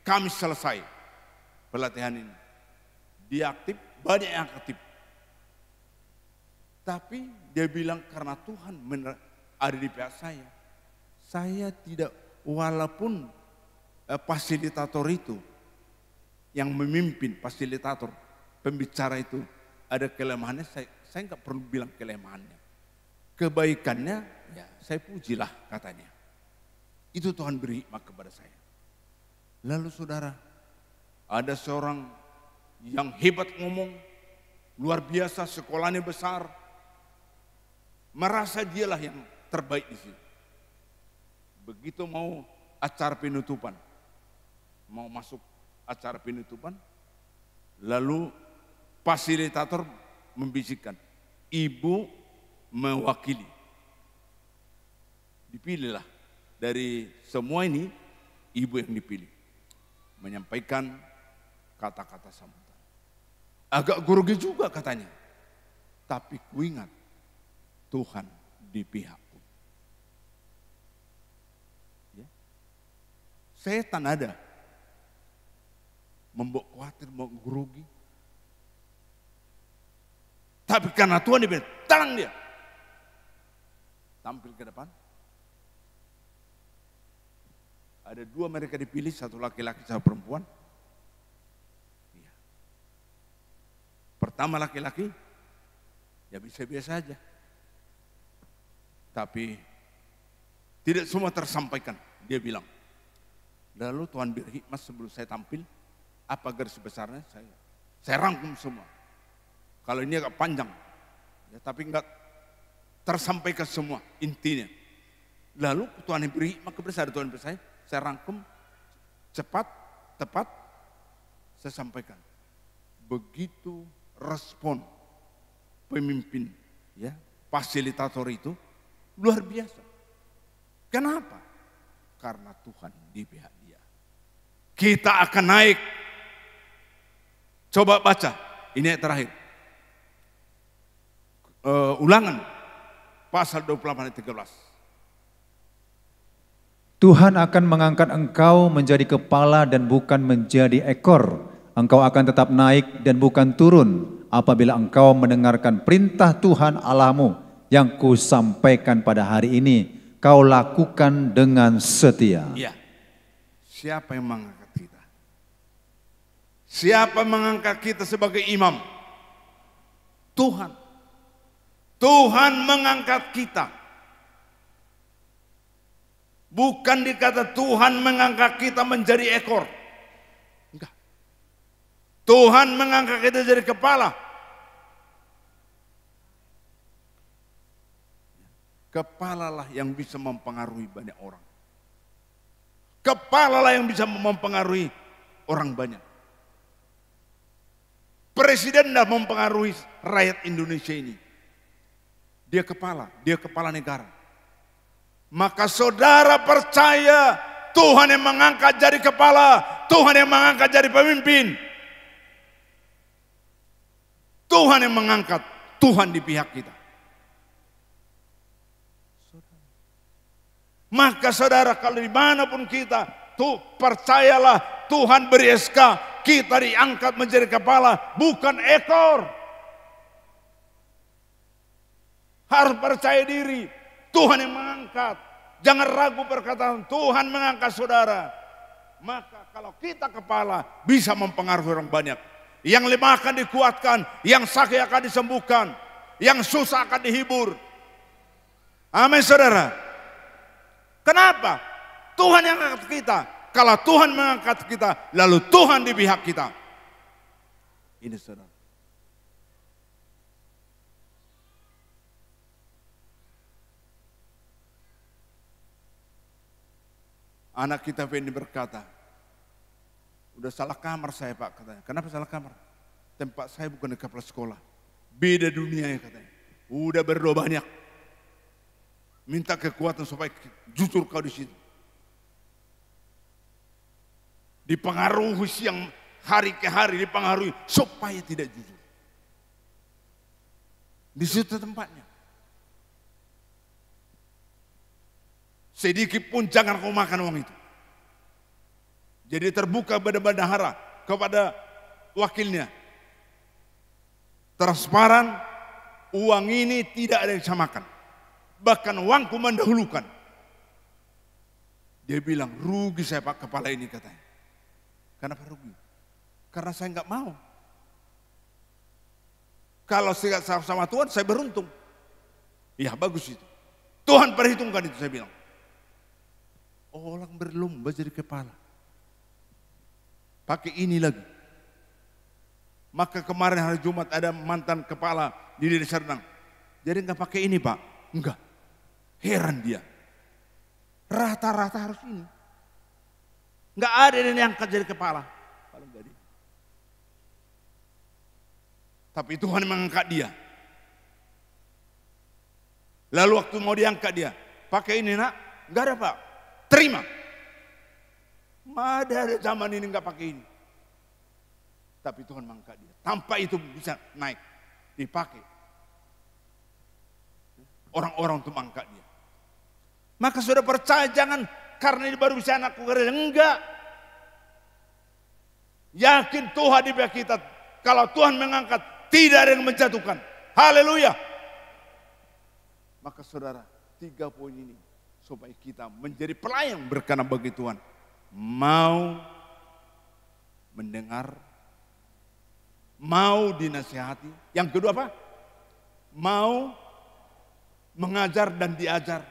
Kamis selesai pelatihan ini. Dia aktif, banyak yang aktif. Tapi dia bilang karena Tuhan ada di pihak saya tidak, walaupun fasilitator itu yang memimpin, fasilitator, pembicara itu ada kelemahannya, saya nggak perlu bilang kelemahannya. Kebaikannya ya saya pujilah katanya. Itu Tuhan beri hikmat kepada saya. Lalu saudara, ada seorang yang hebat ngomong, luar biasa, sekolahnya besar, merasa dialah yang terbaik di sini. Begitu mau acara penutupan, mau masuk acara penutupan, lalu fasilitator membisikkan, ibu mewakili. Dipilihlah dari semua ini, ibu yang dipilih. Menyampaikan kata-kata sambutan. Agak grogi juga katanya. Tapi kuingat, Tuhan di pihakku. Ya. Setan ada. membuat khawatir, membuat grogi. Tapi karena Tuhan dia bilang, tenang dia. Tampil ke depan. Ada 2 mereka dipilih, satu laki-laki, satu perempuan. Iya. Pertama laki-laki, ya biasa-biasa aja. Tapi tidak semua tersampaikan. Dia bilang, lalu Tuhan beri hikmat sebelum saya tampil, apa garis besarnya saya rangkum semua. Kalau ini agak panjang, ya, tapi enggak tersampaikan semua intinya. Lalu Tuhan beri hikmat kepada saya, Tuhan beri saya rangkum cepat, tepat, saya sampaikan. Begitu respon pemimpin, ya, fasilitator itu luar biasa. Kenapa? Karena Tuhan di pihak dia. Kita akan naik. Coba baca, ini yang terakhir. Ulangan pasal 28 ayat 13.
Tuhan akan mengangkat engkau menjadi kepala dan bukan menjadi ekor. Engkau akan tetap naik dan bukan turun apabila engkau mendengarkan perintah Tuhan Allahmu yang kusampaikan pada hari ini, kau lakukan dengan setia.
Ya. Siapa yang mengangkat kita? Siapa mengangkat kita sebagai imam? Tuhan. Tuhan mengangkat kita. Bukan dikata Tuhan mengangkat kita menjadi ekor. Enggak. Tuhan mengangkat kita jadi kepala. Kepalalah yang bisa mempengaruhi banyak orang. Kepalalah yang bisa mempengaruhi orang banyak. Presiden dah mempengaruhi rakyat Indonesia ini. Dia kepala negara. Maka saudara percaya Tuhan yang mengangkat jadi kepala, Tuhan yang mengangkat jadi pemimpin. Tuhan yang mengangkat, Tuhan di pihak kita. Maka saudara, kalau dimanapun kita, percayalah Tuhan beri SK, kita diangkat menjadi kepala, bukan ekor. Harus percaya diri, Tuhan yang mengangkat. Jangan ragu perkataan Tuhan mengangkat saudara. Maka kalau kita kepala, bisa mempengaruhi orang banyak. Yang lemah akan dikuatkan, yang sakit akan disembuhkan, yang susah akan dihibur. Amin saudara. Kenapa? Tuhan yang mengangkat kita. Kalau Tuhan mengangkat kita, lalu Tuhan di pihak kita. Ini saudara. Anak kita Fendi berkata, udah salah kamar saya Pak katanya. Kenapa salah kamar? Tempat saya bukan di kepala sekolah. Beda dunia ya katanya. Udah berdoa banyak. Minta kekuatan supaya jujur kau di situ. Dipengaruhi siang hari ke hari, dipengaruhi supaya tidak jujur. Di situ tempatnya. Sedikit pun jangan kau makan uang itu. Jadi terbuka pada bendahara kepada wakilnya. Transparan, uang ini tidak ada yang bisa makan. Bahkan uangku mendahulukan. Dia bilang, rugi saya Pak kepala ini katanya. Kenapa rugi? Karena saya nggak mau. Kalau saya sama Tuhan, saya beruntung. Ya bagus itu. Tuhan perhitungkan itu saya bilang. Orang berlomba jadi kepala. Pakai ini lagi. Maka kemarin hari Jumat ada mantan kepala di Deli Serdang. Jadi nggak pakai ini Pak. Enggak. Heran dia. Rata-rata harus ini. Nggak ada yang angkat jadi kepala. Kalau nggak dia. Tapi Tuhan mengangkat dia. Lalu waktu mau diangkat dia. Pakai ini nak. Nggak ada Pak. Terima. Ada zaman ini nggak pakai ini. Tapi Tuhan mengangkat dia. Tanpa itu bisa naik. Dipakai. Orang-orang untuk mengangkat dia. Maka sudah percaya jangan karena ini baru bisa anakku kerja. Enggak. Yakin Tuhan di pihak kita. Kalau Tuhan mengangkat, tidak ada yang menjatuhkan. Haleluya. Maka saudara, 3 poin ini supaya kita menjadi pelayan berkenan bagi Tuhan. Mau mendengar, mau dinasihati. Yang kedua apa? Mau mengajar dan diajar.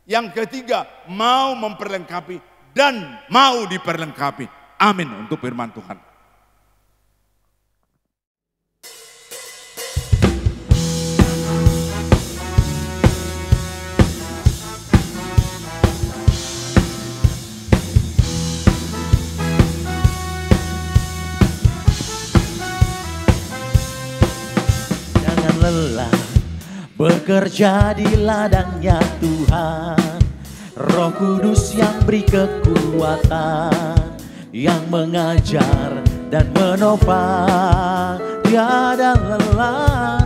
Yang ketiga, mau memperlengkapi dan mau diperlengkapi. Amin untuk firman Tuhan.
Jangan lelah bekerja di ladangnya Tuhan. Roh Kudus yang beri kekuatan, yang mengajar dan menopang. Tiada lelah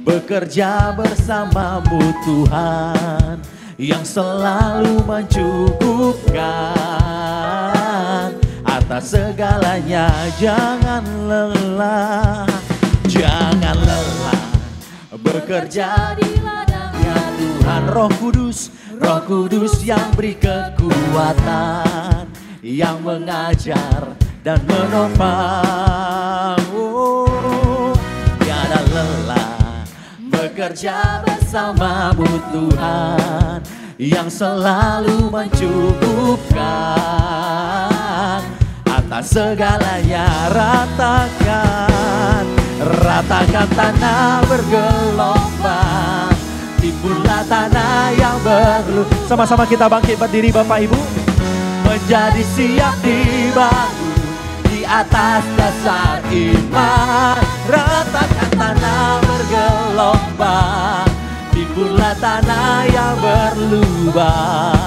bekerja bersamamu Tuhan, yang selalu mencukupkan atas segalanya. Jangan lelah bekerja di ladangnya Tuhan. Roh Kudus yang beri kekuatan, yang mengajar dan menopang. Tiada lelah bekerja bersamamu Tuhan, yang selalu mencukupkan atas segalanya. Ratakan tanah bergelombang, timbullah tanah yang berlu. Sama-sama kita bangkit berdiri Bapak Ibu. Menjadi siap dibangun di atas dasar iman. Ratakan tanah bergelombang, timbullah tanah yang berlubang.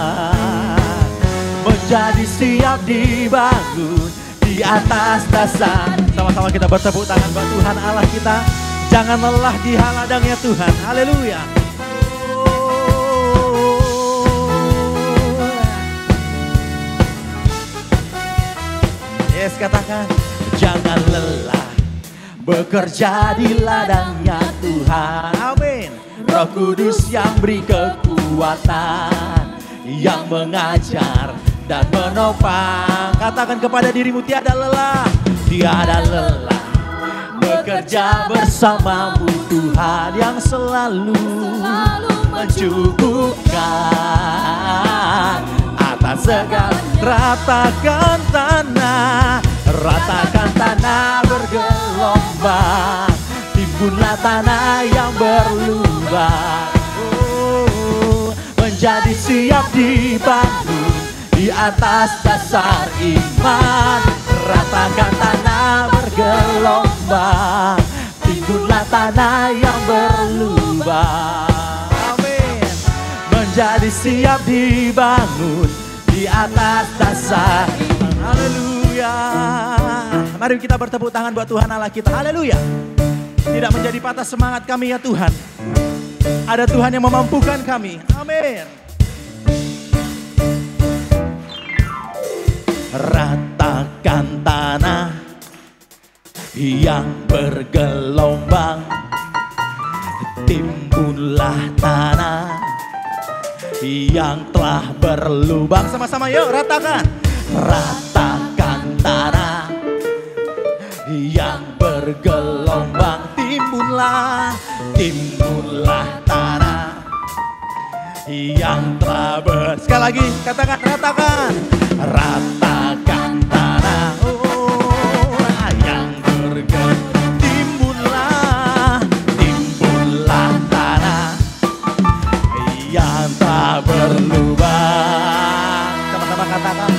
Menjadi siap dibangun di atas dasar. Sama-sama kita bertepuk tangan buat Tuhan Allah kita. Jangan lelah di ladangnya Tuhan. Haleluya. Yes, katakan, jangan lelah bekerja di ladangnya Tuhan. Amin. Roh Kudus yang beri kekuatan, yang mengajar dan menopang. Katakan kepada dirimu, tiada lelah bekerja bersamamu Tuhan, yang selalu mencukupkan atas segala. Ratakan tanah bergelombang, timbunlah tanah yang berlubang. Menjadi siap dibangun di atas dasar iman. Ratakan tanah bergelombang, timbunlah tanah yang berlubang. Amin. Menjadi siap dibangun di atas dasar iman. Haleluya. Mari kita bertepuk tangan buat Tuhan Allah kita. Haleluya. Tidak menjadi patah semangat kami ya Tuhan. Ada Tuhan yang memampukan kami. Amin. Ratakan tanah yang bergelombang, timbunlah tanah yang telah berlubang. Sama-sama yuk ratakan. Ratakan tanah yang bergelombang, timbunlah tanah yang telah sekali lagi katakan, ratakan tanah yang bergelombang, timbunlah tanah yang tak berlubang. Sama-sama katakan,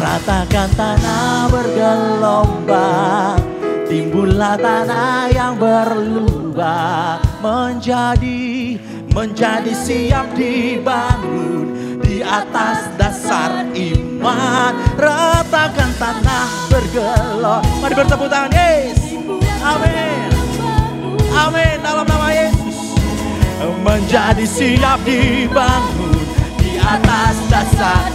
ratakan tanah bergelombang, timbullah tanah yang berlubang. Menjadi siap dibangun di atas dasar iman. Ratakan tanah bergelombang. Mari bertepuk tangan, yes. Amin. Amin dalam nama Yesus. Menjadi siap dibangun di atas dasar.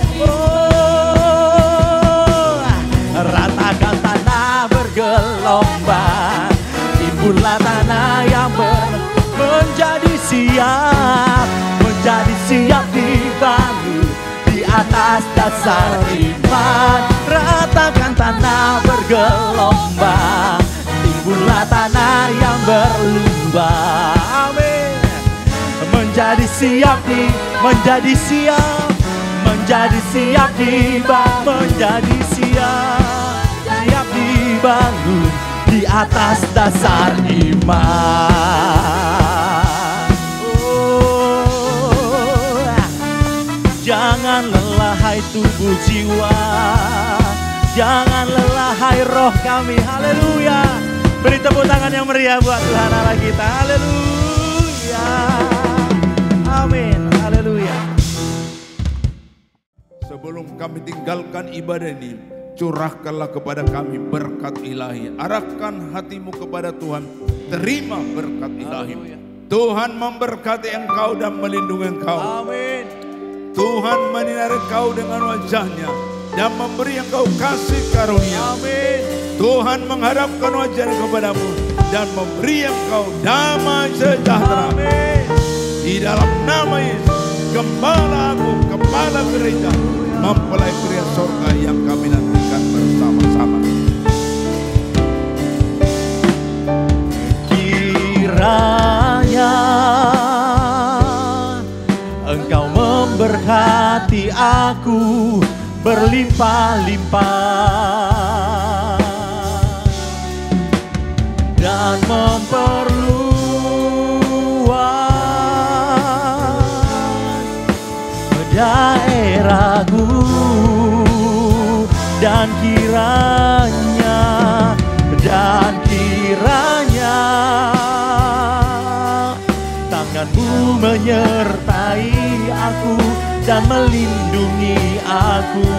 dasar iman. Ratakan tanah bergelombang, timbullah tanah yang berlubang. Amin. Menjadi siap menjadi siap menjadi siap dibangun di atas dasar iman. Oh, jangan lelah hai tubuh jiwa, jangan lelah hai roh kami. Haleluya. Beri tepuk tangan yang meriah buat Tuhan Allah kita. Haleluya. Amin. Haleluya.
Sebelum kami tinggalkan ibadah ini, curahkanlah kepada kami berkat ilahi. Arahkan hatimu kepada Tuhan, terima berkat ilahi. Tuhan memberkati engkau dan melindungi engkau.
Amin.
Tuhan menyinari engkau dengan wajahnya dan memberi engkau kasih karunia.
Amin.
Tuhan menghadapkan wajahnya kepadamu dan memberi engkau damai sejahtera.
Amin.
Di dalam nama Yesus, Gembala Agung, Kepala Gereja, mempelai pria sorga yang kami nantikan bersama-sama.
Kiranya Engkau memberkati aku berlimpah-limpah dan memperluas daerahku, dan kiranya tanganmu menyertai aku dan melindungi aku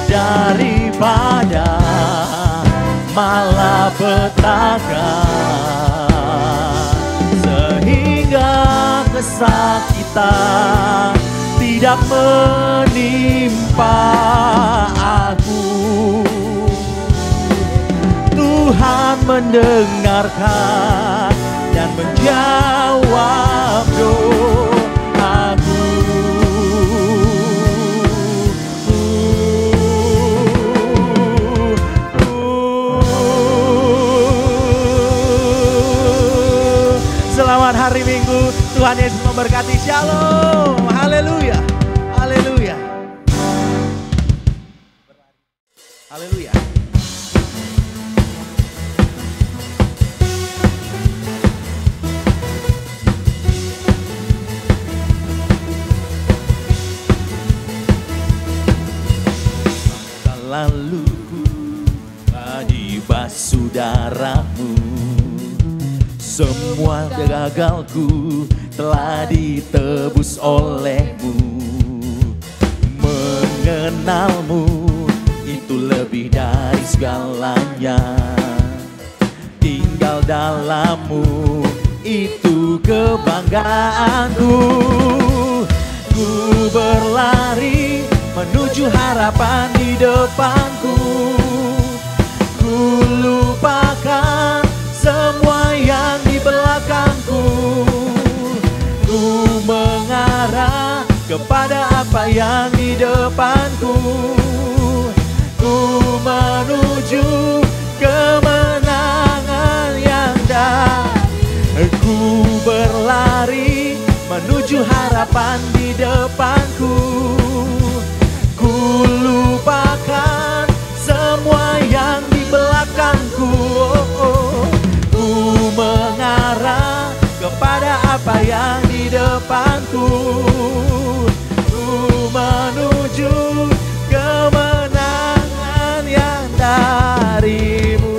daripada malapetaka, sehingga kesakitan tidak menimpa aku. Tuhan mendengarkan dan menjawab doaku. Selamat hari Minggu, Tuhan Yesus memberkati. Shalom, haleluya, haleluya, haleluya. Lalu tiba saudaramu, semua gagalku telah ditebus olehmu. Mengenalmu itu lebih dari segalanya, tinggal dalammu itu kebanggaanku. Ku berlari menuju harapan di depanku, ku lupakan semua yang di belakangku. Ku mengarah kepada apa yang di depanku, ku menuju kemenangan yang dari. Ku berlari menuju harapan di depanku, ku lupakan semua yang di belakangku. Ku mengarah kepada apa yang di depanku, ku menuju kemenangan yang darimu.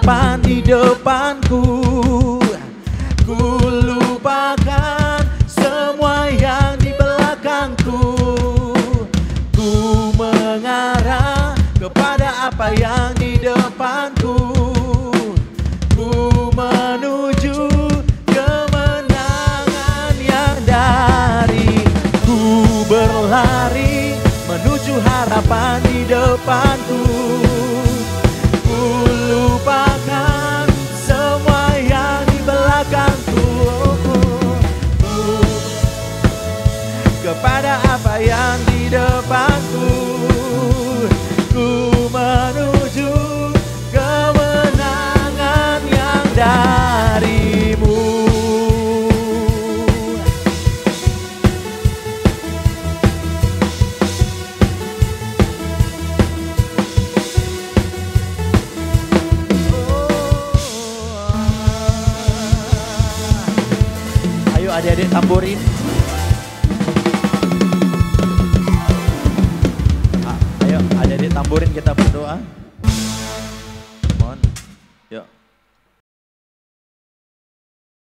harapan di depanku. Ku lupakan semua yang di belakangku. Ku mengarah kepada apa yang di depanku. Ku menuju kemenangan yang dari. Ku berlari menuju harapan di depanku. Ku lupakan semua yang di belakangku. Kepada apa yang di depanku. Ku menuju kemenangan yang darimu. Ayo adik-adik tamborin. Ayo adik-adik tamborin, kita berdoa. Mohon. Yuk.